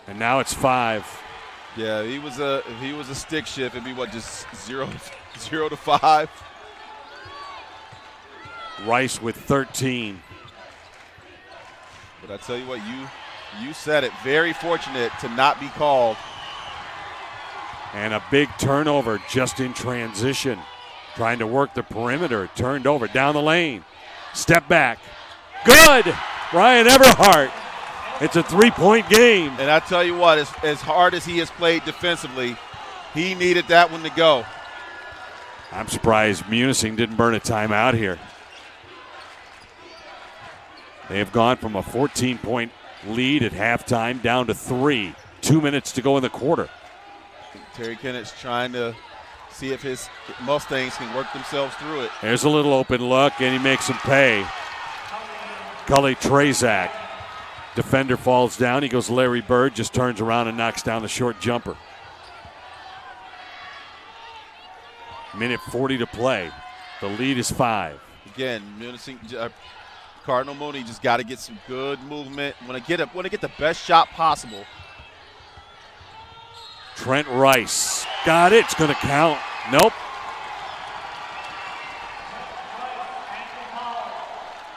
And now it's 5. Yeah, if he was a stick shift, it'd be what, just 0 to 5. Rice with 13. But I tell you what, you said it. Very fortunate to not be called. And a big turnover just in transition. Trying to work the perimeter. Turned over down the lane. Step back. Good! Ryan Everhart. It's a 3-point game. And I tell you what, as hard as he has played defensively, he needed that one to go. I'm surprised Munising didn't burn a timeout here. They have gone from a 14-point lead at halftime down to 3. 2 minutes to go in the quarter. Terry Kennett's trying to see if his Mustangs can work themselves through it. There's a little open look, and he makes them pay. Cully Trezak. Defender falls down. He goes Larry Bird, just turns around and knocks down the short jumper. Minute 40 to play. The lead is 5. Again, Cardinal Mooney just got to get some good movement. Want to get the best shot possible. Trent Rice. Got it. It's going to count. Nope.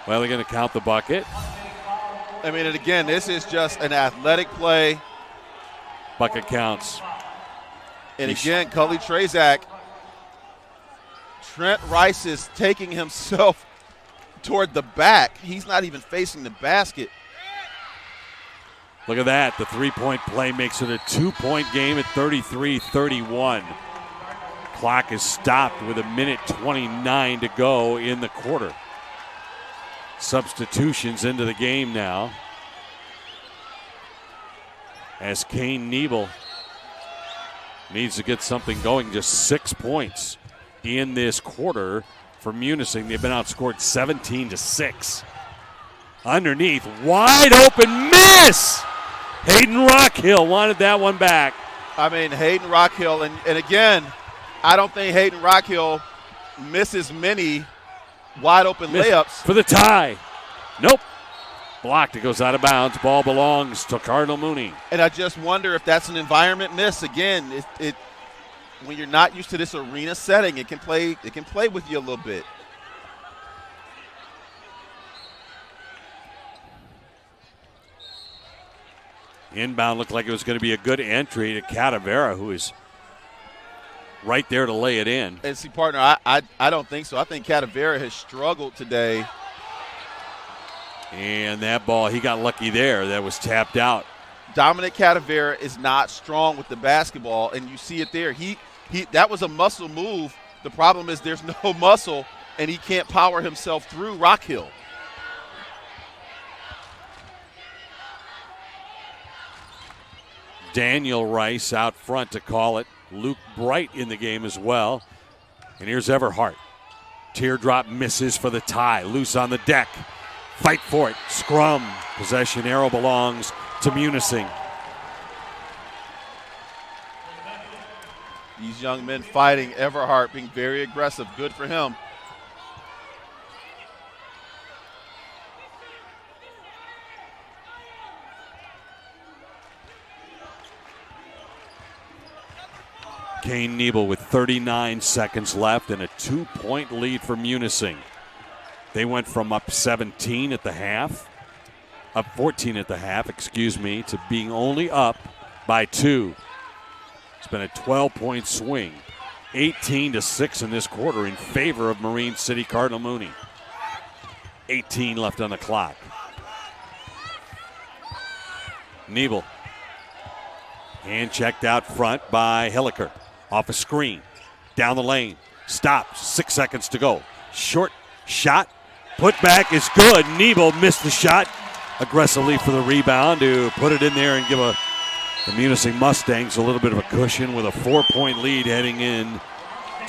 Well, they're going to count the bucket. I mean, and again, this is just an athletic play. Bucket counts. And again, Cully Trezak. Trent Rice is taking himself toward the back. He's not even facing the basket. Look at that. The 3-point play makes it a 2-point game at 33-31. Clock is stopped with 1:29 to go in the quarter. Substitutions into the game now. As Kane Nebel needs to get something going. Just 6 points in this quarter for Munising. They've been outscored 17-6. Underneath, wide open miss! Hayden Rockhill wanted that one back. I mean, Hayden Rockhill, and again, I don't think Hayden Rockhill misses many wide open layups. For the tie. Nope. Blocked. It goes out of bounds. Ball belongs to Cardinal Mooney. And I just wonder if that's an environment miss. Again, it when you're not used to this arena setting, it can play with you a little bit. Inbound looked like it was going to be a good entry to Catavera, who is right there to lay it in. And see, partner, I don't think so. I think Catavera has struggled today. And that ball, he got lucky there. That was tapped out. Dominic Catavera is not strong with the basketball, and you see it there. He that was a muscle move. The problem is there's no muscle, and he can't power himself through Rockhill. Daniel Rice out front to call it. Luke Bright in the game as well. And here's Everhart. Teardrop misses for the tie. Loose on the deck. Fight for it. Scrum. Possession arrow belongs to Munising. These young men fighting. Everhart being very aggressive. Good for him. Kane Nebel with 39 seconds left and a 2-point lead for Munising. They went from up 14 at the half, to being only up by 2. It's been a 12-point swing, 18-6 in this quarter in favor of Marine City Cardinal Mooney. 18 left on the clock. Nebel, hand checked out front by Hilliker. Off a screen, down the lane, stops, 6 seconds to go. Short shot. Put back is good. Nebo missed the shot aggressively for the rebound to put it in there and give the Munising Mustangs a little bit of a cushion with a 4-point lead heading in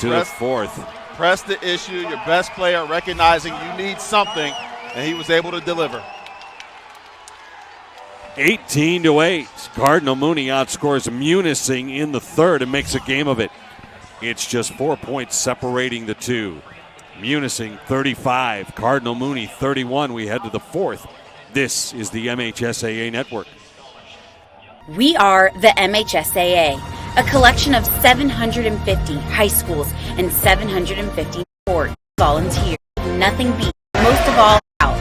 to the fourth. Press the issue. Your best player recognizing you need something, and he was able to deliver. 18-8. Cardinal Mooney outscores Munising in the third and makes a game of it. It's just 4 points separating the two. Munising 35, Cardinal Mooney 31. We head to the fourth. This is the MHSAA Network. We are the MHSAA, a collection of 750 high schools and 750 sport volunteers. Nothing beats, most of all, out.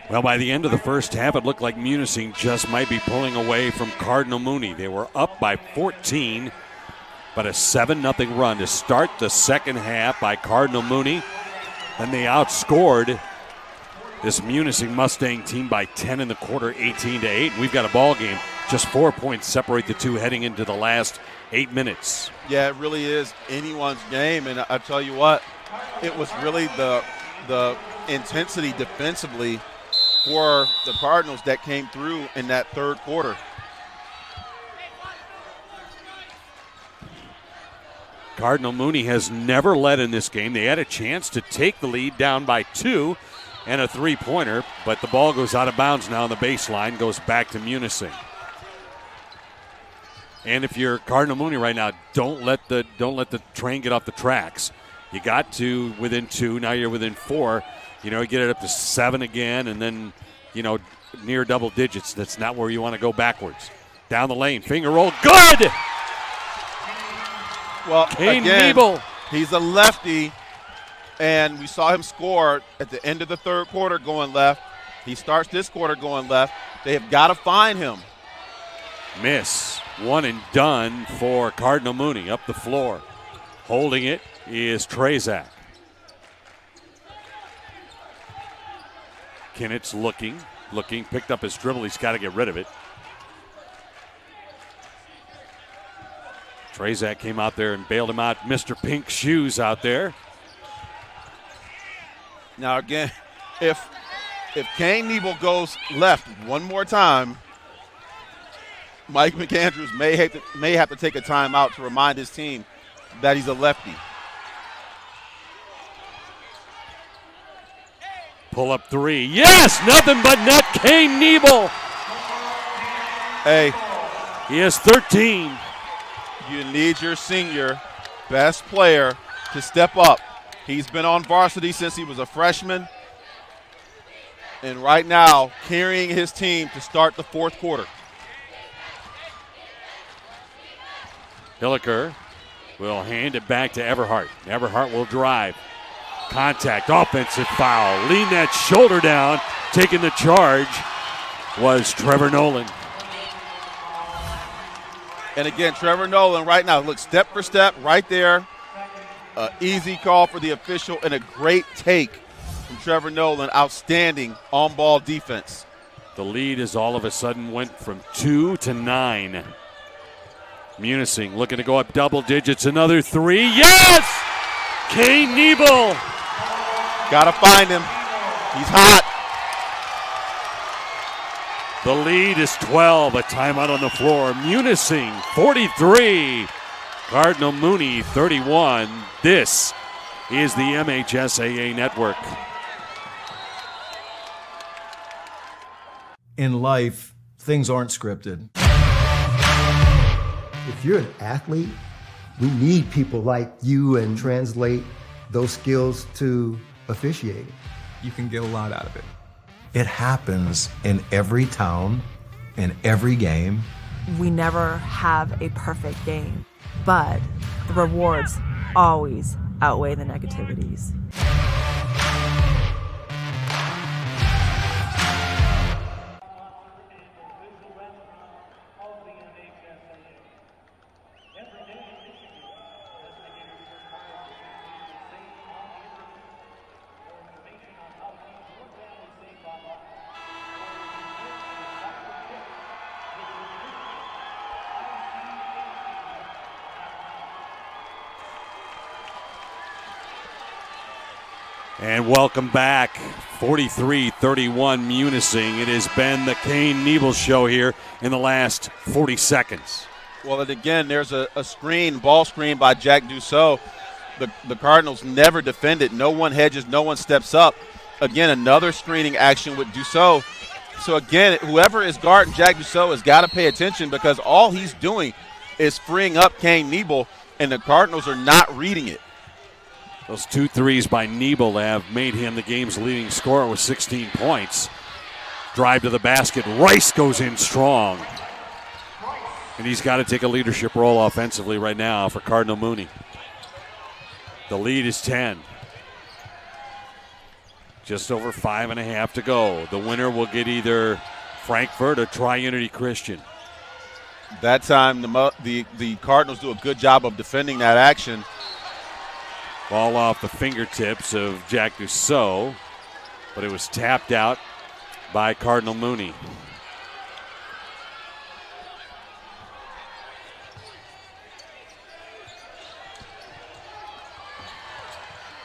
Well, by the end of the first half, it looked like Munising just might be pulling away from Cardinal Mooney. They were up by 14, but a 7-0 run to start the second half by Cardinal Mooney. Then they outscored this Munising Mustang team by 10 in the quarter, 18-8. We've got a ball game. Just 4 points separate the two heading into the last 8 minutes. Yeah, it really is anyone's game, and I tell you what, it was really the intensity defensively for the Cardinals that came through in that third quarter. Cardinal Mooney has never led in this game. They had a chance to take the lead down by 2 and a 3-pointer, but the ball goes out of bounds now on the baseline, goes back to Munising. And if you're Cardinal Mooney right now, don't let the train get off the tracks. You got to within 2, now you're within 4. You get it up to 7 again, and then, near double digits. That's not where you want to go backwards. Down the lane, finger roll, good! Well, Kane again, Nebel. He's a lefty, and we saw him score at the end of the third quarter going left. He starts this quarter going left. They have got to find him. Miss. One and done for Cardinal Mooney up the floor. Holding it is Trezak. Kinnett's looking, picked up his dribble. He's got to get rid of it. Trezak came out there and bailed him out. Mr. Pink Shoes out there. Now again, if Kane Nebel goes left one more time, Mike McAndrews may have to take a timeout to remind his team that he's a lefty. Pull up 3. Yes, nothing but net. Kane Nebel. Hey, he has 13. You need your senior best player to step up. He's been on varsity since he was a freshman, and right now carrying his team to start the fourth quarter. Hilliker will hand it back to Everhart. Everhart will drive. Contact, offensive foul. Lean that shoulder down. Taking the charge was Trevor Nolan. And again, Trevor Nolan right now, look, step for step right there. Easy call for the official and a great take from Trevor Nolan. Outstanding on-ball defense. The lead is all of a sudden went from 2 to 9. Munising looking to go up double digits. Another 3. Yes! Kane Nebel. Got to find him. He's hot. The lead is 12. A timeout on the floor. Munising 43. Cardinal Mooney 31. This is the MHSAA Network. In life, things aren't scripted. If you're an athlete, we need people like you and translate those skills to officiating. You can get a lot out of it. It happens in every town, in every game. We never have a perfect game, but the rewards always outweigh the negativities. And welcome back, 43-31 Munising. It has been the Kane Nebel show here in the last 40 seconds. Well, and again, there's a ball screen by Jack Dussault. The Cardinals never defended. No one hedges, no one steps up. Again, another screening action with Dussault. So again, whoever is guarding Jack Dussault has got to pay attention, because all he's doing is freeing up Kane Nebel, and the Cardinals are not reading it. Those 2 threes by Nebel have made him the game's leading scorer with 16 points. Drive to the basket. Rice goes in strong. And he's got to take a leadership role offensively right now for Cardinal Mooney. The lead is 10. Just over 5.5 to go. The winner will get either Frankfurt or Tri-Unity Christian. That time, the Cardinals do a good job of defending that action. Ball off the fingertips of Jack Dussault, but it was tapped out by Cardinal Mooney.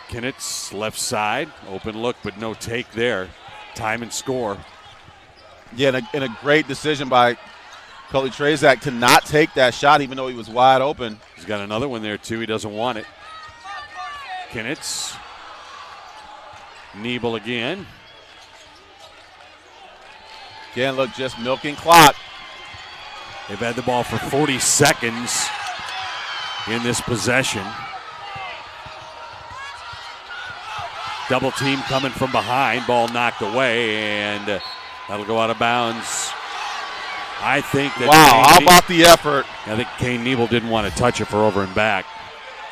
Kinnett's left side, open look, but no take there. Time and score. Yeah, and a great decision by Cully Trezak to not take that shot, even though he was wide open. He's got another one there, too. He doesn't want it. Kinnett's. Nebel again. Again, look, just milking clock. They've had the ball for 40 seconds in this possession. Double team coming from behind. Ball knocked away, and that'll go out of bounds. I think that. Wow, how about the effort? I think Kane Nebel didn't want to touch it for over and back.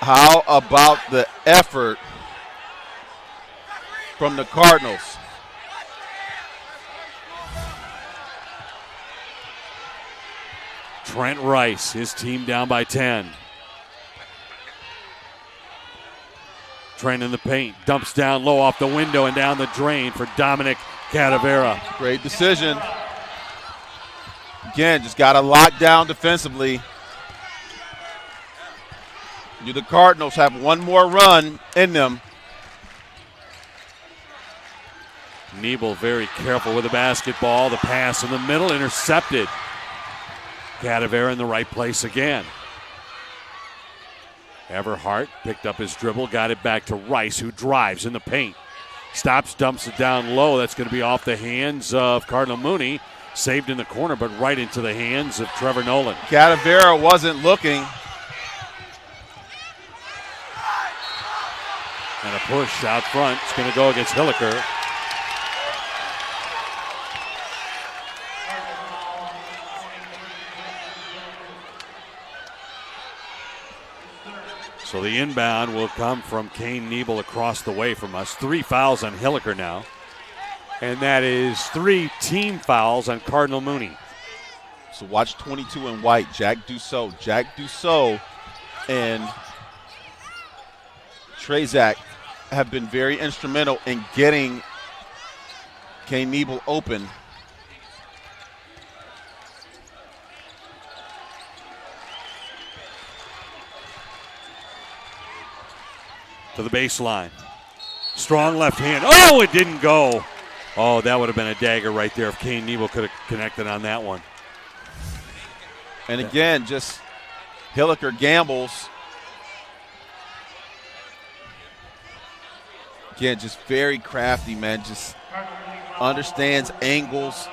How about the effort from the Cardinals? Trent Rice, his team down by 10. Trent in the paint, dumps down low off the window and down the drain for Dominic Cadavera. Great decision. Again, just got to lock down defensively. Do the Cardinals have one more run in them? Nebel very careful with the basketball. The pass in the middle, intercepted. Cadavera in the right place again. Everhart picked up his dribble, got it back to Rice, who drives in the paint. Stops, dumps it down low. That's going to be off the hands of Cardinal Mooney. Saved in the corner, but right into the hands of Trevor Nolan. Cadavera wasn't looking. And a push out front. It's going to go against Hilliker. So the inbound will come from Kane Nebel across the way from us. 3 fouls on Hilliker now. And that is 3 team fouls on Cardinal Mooney. So watch 22 in white, Jack Dussault. Jack Dussault and Trezak have been very instrumental in getting Kane Nebel open. To the baseline. Strong left hand. Oh, it didn't go. Oh, that would have been a dagger right there if Kane Nebel could have connected on that one. And again, just Hilliker gambles. Again, just very crafty, man. Just understands angles.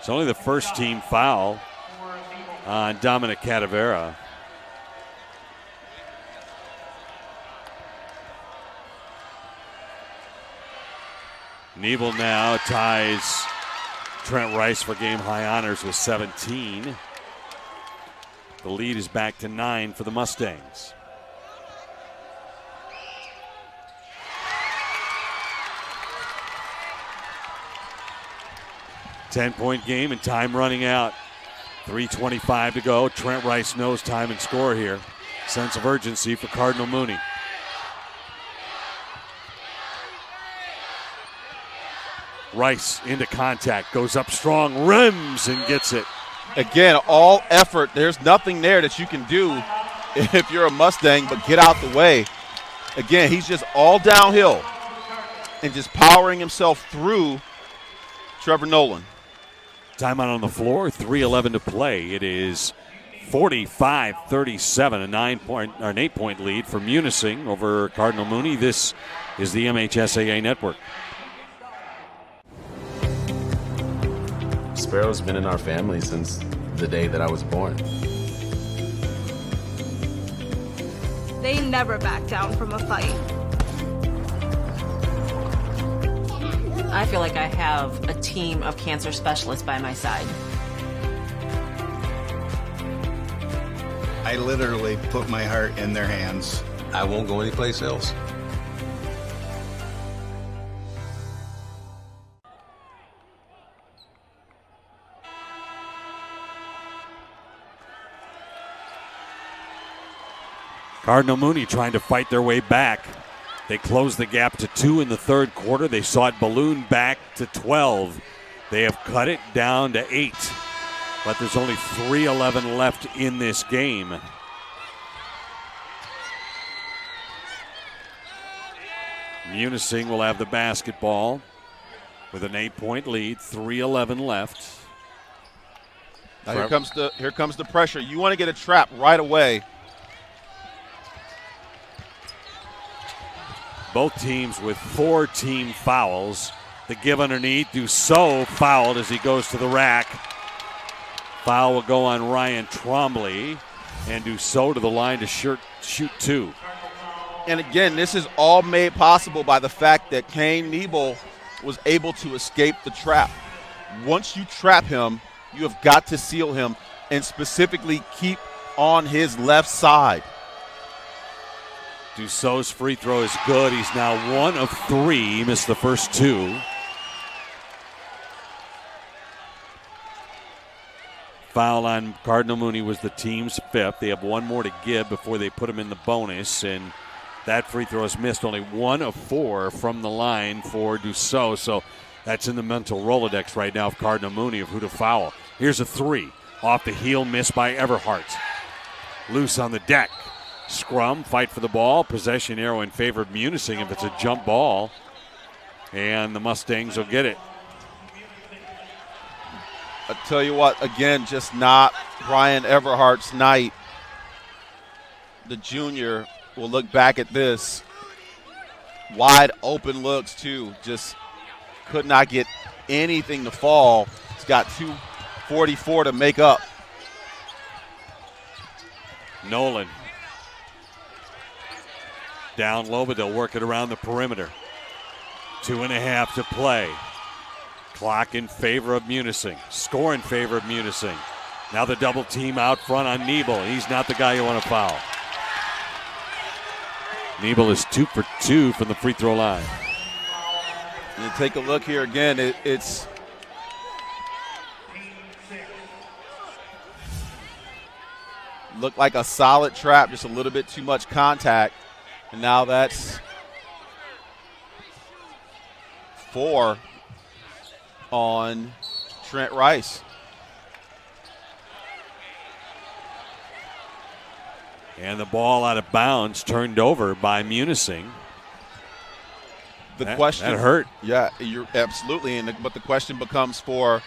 It's only the first team foul on Dominic Cadavera. Nebel now ties Trent Rice for game-high honors with 17. The lead is back to 9 for the Mustangs. Ten-point game and time running out. 3:25 to go. Trent Rice knows time and score here. Sense of urgency for Cardinal Mooney. Rice into contact, goes up strong, rims and gets it. Again, all effort. There's nothing there that you can do if you're a Mustang, but get out the way. Again, he's just all downhill and just powering himself through Trevor Nolan. Timeout on the floor, 3:11 to play. It is 45-37, an 8-point lead for Munising over Cardinal Mooney. This is the MHSAA Network. Sparrow's been in our family since the day that I was born. They never back down from a fight. I feel like I have a team of cancer specialists by my side. I literally put my heart in their hands. I won't go anyplace else. Cardinal Mooney trying to fight their way back. They closed the gap to 2 in the third quarter. They saw it balloon back to 12. They have cut it down to 8. But there's only 3:11 left in this game. Munising will have the basketball with an 8-point lead. 3:11 left. Now here comes the pressure. You want to get a trap right away. Both teams with 4 team fouls. The give underneath. Dussault fouled as he goes to the rack. Foul will go on Ryan Trombley. And Dussault to the line to shoot 2. And again, this is all made possible by the fact that Kane Nebel was able to escape the trap. Once you trap him, you have got to seal him and specifically keep on his left side. Dussault's free throw is good. He's now 1 of 3. He missed the first 2. Foul on Cardinal Mooney was the team's 5th. They have 1 more to give before they put him in the bonus, and that free throw is missed. Only 1 of 4 from the line for Dussault, so that's in the mental Rolodex right now of Cardinal Mooney of who to foul. Here's a 3. Off the heel, missed by Everhart. Loose on the deck. Scrum, fight for the ball. Possession arrow in favor of Munising if it's a jump ball. And the Mustangs will get it. I tell you what, again, just not Brian Everhart's night. The junior will look back at this. Wide open looks, too. Just could not get anything to fall. He's got 2:44 to make up. Nolan. Down low, but they'll work it around the perimeter. 2.5 to play. Clock in favor of Munising. Score in favor of Munising. Now the double team out front on Nebel. He's not the guy you want to foul. Nebel is 2 for 2 from the free throw line. And take a look here again. It's looked like a solid trap, just a little bit too much contact. And now that's 4 on Trent Rice. And the ball out of bounds, turned over by Munising. That hurt. Yeah, you're absolutely. But the question becomes for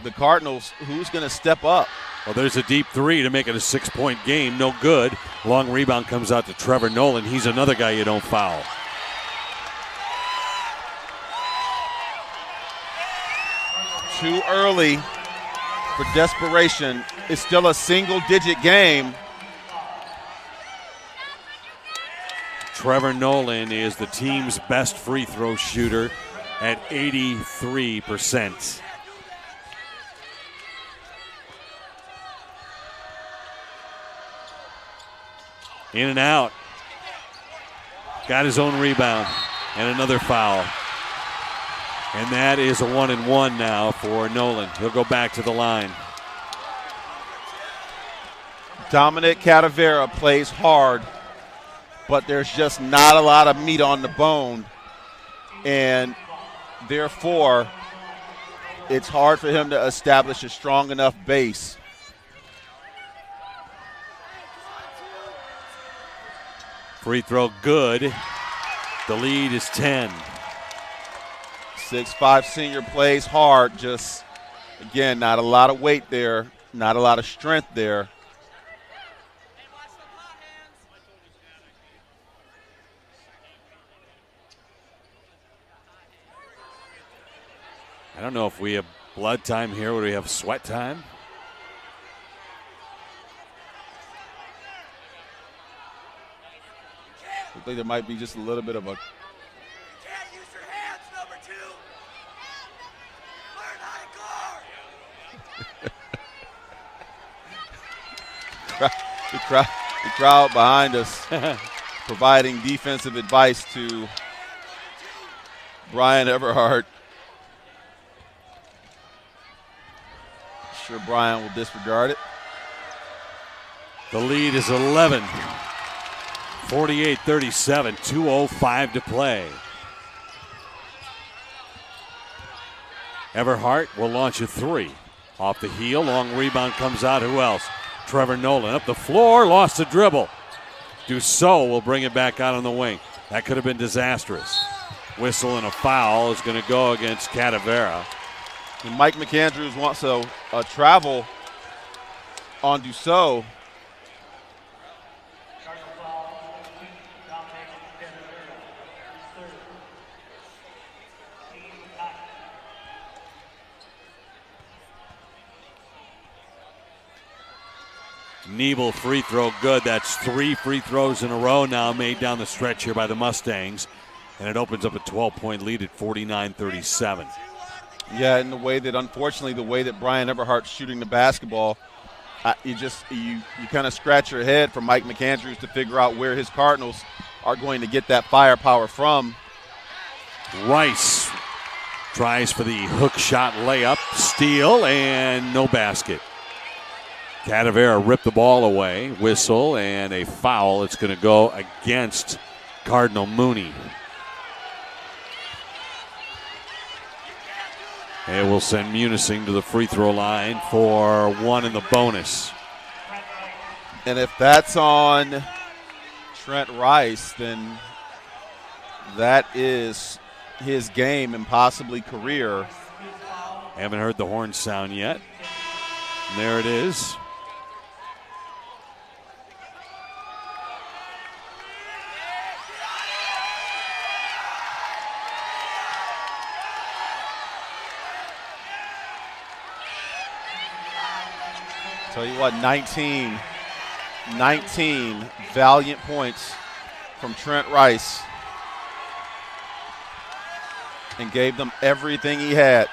the Cardinals, who's going to step up? Well, there's a deep 3 to make it a 6-point game. No good. Long rebound comes out to Trevor Nolan. He's another guy you don't foul. Too early for desperation. It's still a single-digit game. Trevor Nolan is the team's best free throw shooter at 83%. In and out. Got his own rebound and another foul. And that is a 1-and-1 now for Nolan. He'll go back to the line. Dominic Cadavera plays hard, but there's just not a lot of meat on the bone. And therefore, it's hard for him to establish a strong enough base. Free throw good. The lead is 10. 6'5" senior plays hard. Just, again, not a lot of weight there, not a lot of strength there. I don't know if we have blood time here or do we have sweat time? I think there might be just a little bit of a Can't use your hands, number 2. Learn how to guard. the crowd behind us providing defensive advice to Brian Everhart. Sure Brian will disregard it. The lead is 11. 48-37, 2:05 to play. Everhart will launch a three. Off the heel, long rebound comes out. Who else? Trevor Nolan up the floor, lost the dribble. Dussault will bring it back out on the wing. That could have been disastrous. Whistle and a foul is going to go against Cadavera. And Mike McAndrews wants a travel on Dussault. Nebel free throw good. That's 3 free throws in a row now made down the stretch here by the Mustangs. And it opens up a 12-point lead at 49-37. Yeah, and unfortunately, the way that Brian Everhart's shooting the basketball, you kind of scratch your head for Mike McAndrews to figure out where his Cardinals are going to get that firepower from. Rice tries for the hook shot layup, steal, and no basket. Cadavera ripped the ball away, whistle, and a foul. It's going to go against Cardinal Mooney. And we'll send Munising to the free throw line for one in the bonus. And if that's on Trent Rice, then that is his game and possibly career. Haven't heard the horn sound yet. And there it is. Tell you what, 19 valiant points from Trent Rice and gave them everything he had.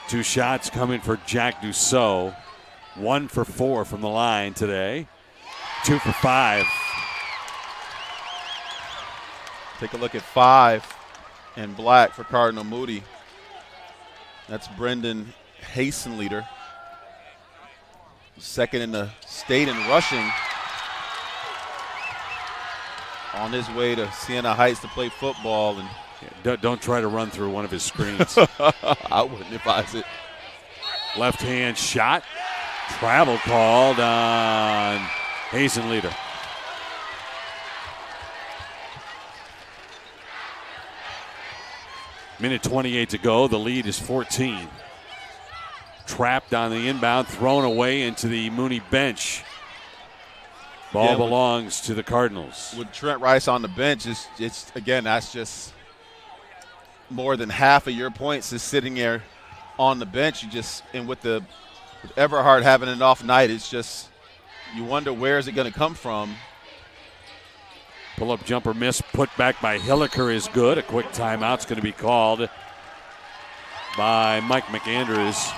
Two shots coming for Jack Dussault. 1 for 4 from the line today. 2 for 5. Take a look at 5 in black for Cardinal Moody. That's Brendan Hasenleader. Second in the state in rushing. On his way to Siena Heights to play football. And don't try to run through one of his screens. I wouldn't advise it. Left hand shot. Travel called on Hasenleader. Minute 28 to go. The lead is 14. Trapped on the inbound, thrown away into the Mooney bench. Ball belongs to the Cardinals. With Trent Rice on the bench, it's again, that's just more than half of your points is sitting there on the bench. With Everhart having an off night, it's just, you wonder where is it going to come from. Pull-up jumper miss, put back by Hilliker is good. A quick timeout's going to be called by Mike McAndrews.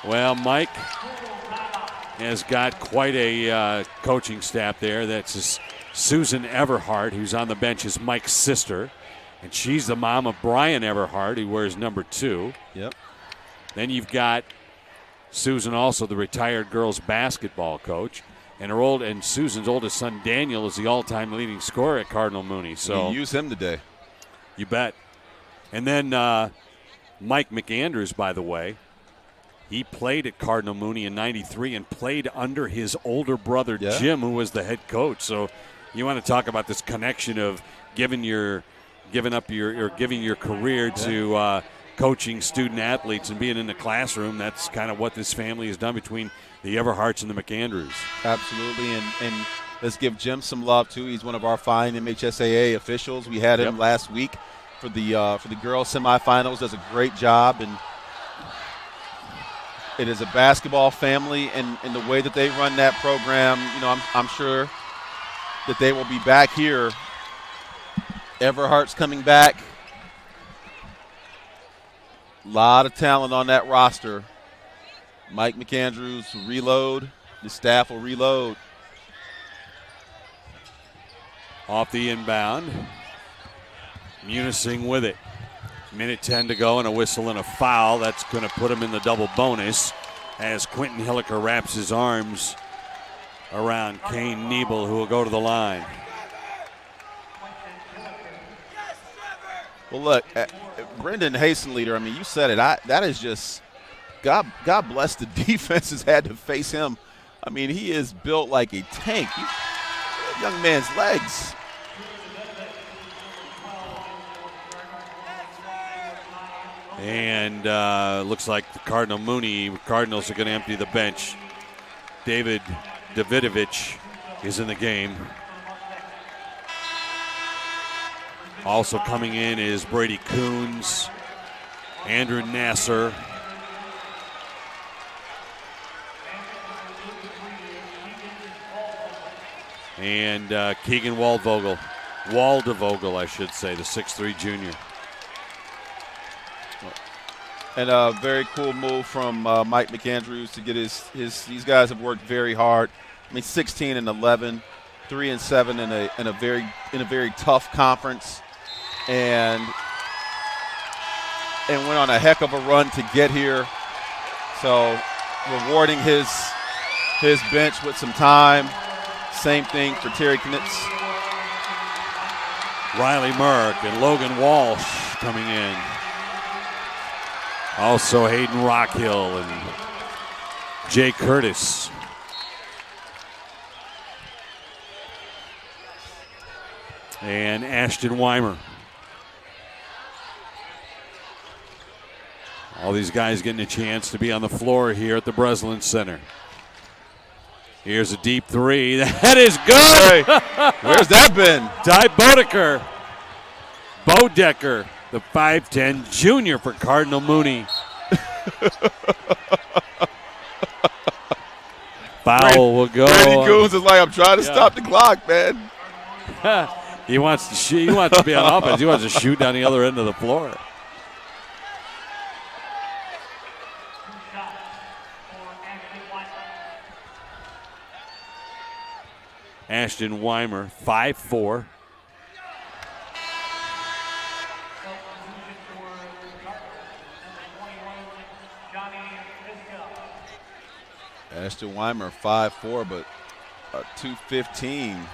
Well, Mike has got quite a coaching staff there. That's Susan Everhart, who's on the bench, is Mike's sister. And she's the mom of Brian Everhart, who wears number 2. Yep. Then you've got Susan, also the retired girls basketball coach, and Susan's oldest son Daniel is the all-time leading scorer at Cardinal Mooney. So you use him today. You bet. And then Mike McAndrews, by the way, he played at Cardinal Mooney in '93 and played under his older brother Jim, who was the head coach. So you want to talk about this connection of giving your career to coaching student athletes and being in the classroom. That's kind of what this family has done between the Everharts and the McAndrews. Absolutely, and let's give Jim some love too. He's one of our fine MHSAA officials. We had him last week for the girls semifinals. Does a great job, and it is a basketball family, and the way that they run that program, I'm sure that they will be back here. Everhart's coming back. A lot of talent on that roster. Mike McAndrews will reload. The staff will reload. Off the inbound. Munising with it. Minute 10 to go and a whistle and a foul. That's going to put him in the double bonus as Quentin Hilliker wraps his arms around Kane Niebel, who will go to the line. Well, look, Brendan Hastenleader, I mean, you said it. That is just God bless the defense has had to face him. I mean, he is built like a tank. Young man's legs. And looks like the Cardinals are going to empty the bench. David Davidovich is in the game. Also coming in is Brady Coons, Andrew Nasser, and Keegan Waldvogel, I should say, the 6'3" junior. And a very cool move from Mike McAndrews to get his. These guys have worked very hard. I mean, 16-11, 3-7 in a very tough conference, and went on a heck of a run to get here. So rewarding his bench with some time. Same thing for Terry Knitz. Riley Merck and Logan Walsh coming in. Also Hayden Rockhill and Jay Curtis. And Ashton Weimer. All these guys getting a chance to be on the floor here at the Breslin Center. Here's a deep three. That is good. Hey, where's that been? Ty Bodecker, the 5'10" junior for Cardinal Mooney. Foul will go. Brady Coons is like, I'm trying to stop the clock, man. He wants to shoot. He wants to be on offense. He wants to shoot down the other end of the floor. Ashton Weimer, 5'4". Ashton Weimer, 5'4", but 215.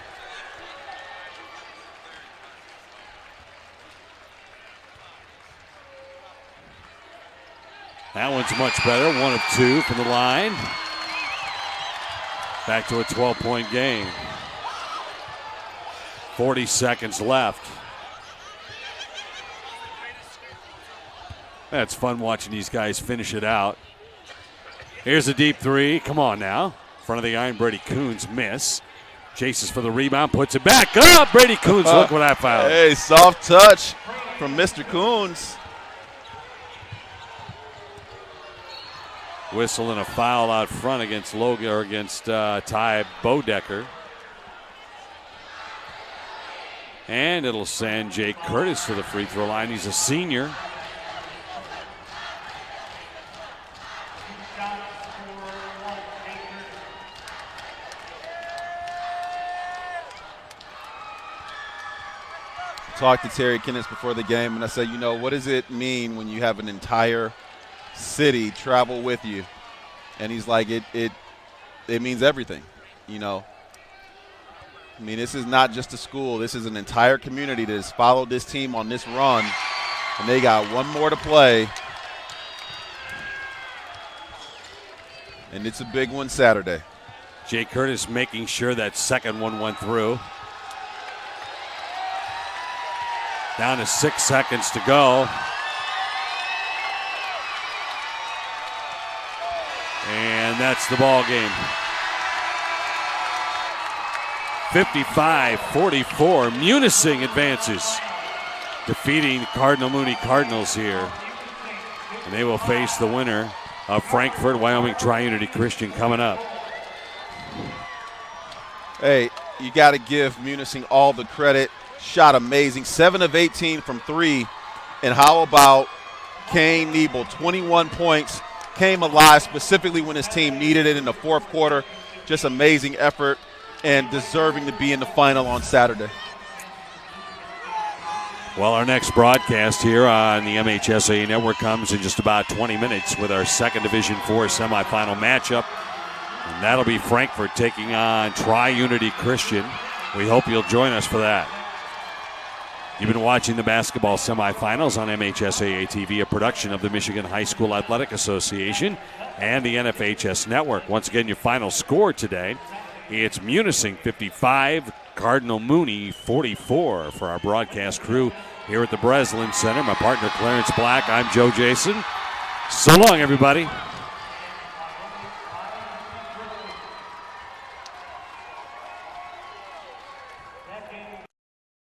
That one's much better. 1 of 2 from the line. Back to a 12-point game. 40 seconds left. That's fun watching these guys finish it out. Here's a deep three. Come on now. Front of the iron, Brady Coons miss. Chases for the rebound, puts it back up. Brady Coons, look what I found. Hey, soft touch from Mr. Coons. Whistle and a foul out front against Logan, or against Ty Bodecker. And it'll send Jake Curtis to the free throw line. He's a senior. Talked to Terry Kenneth before the game, and I said, what does it mean when you have an entire city travel with you? And he's like, it means everything, I mean, this is not just a school. This is an entire community that has followed this team on this run, and they got one more to play. And it's a big one Saturday. Jay Curtis making sure that second one went through. Down to 6 seconds to go. And that's the ball game. 55-44. Munising advances, defeating Cardinal Mooney Cardinals here. And they will face the winner of Frankfort, Wyoming Tri-Unity Christian coming up. Hey, you got to give Munising all the credit. Shot amazing. 7 of 18 from 3. And how about Kane Niebel? 21 points. Came alive specifically when his team needed it in the fourth quarter. Just amazing effort and deserving to be in the final on Saturday. Well, our next broadcast here on the MHSAA Network comes in just about 20 minutes with our second Division IV semifinal matchup. And that'll be Frankfort taking on Tri-Unity Christian. We hope you'll join us for that. You've been watching the basketball semifinals on MHSAA TV, a production of the Michigan High School Athletic Association and the NFHS Network. Once again, your final score today, it's Munising 55, Cardinal Mooney 44. For our broadcast crew here at the Breslin Center, my partner Clarence Black, I'm Joe Jason. So long, everybody.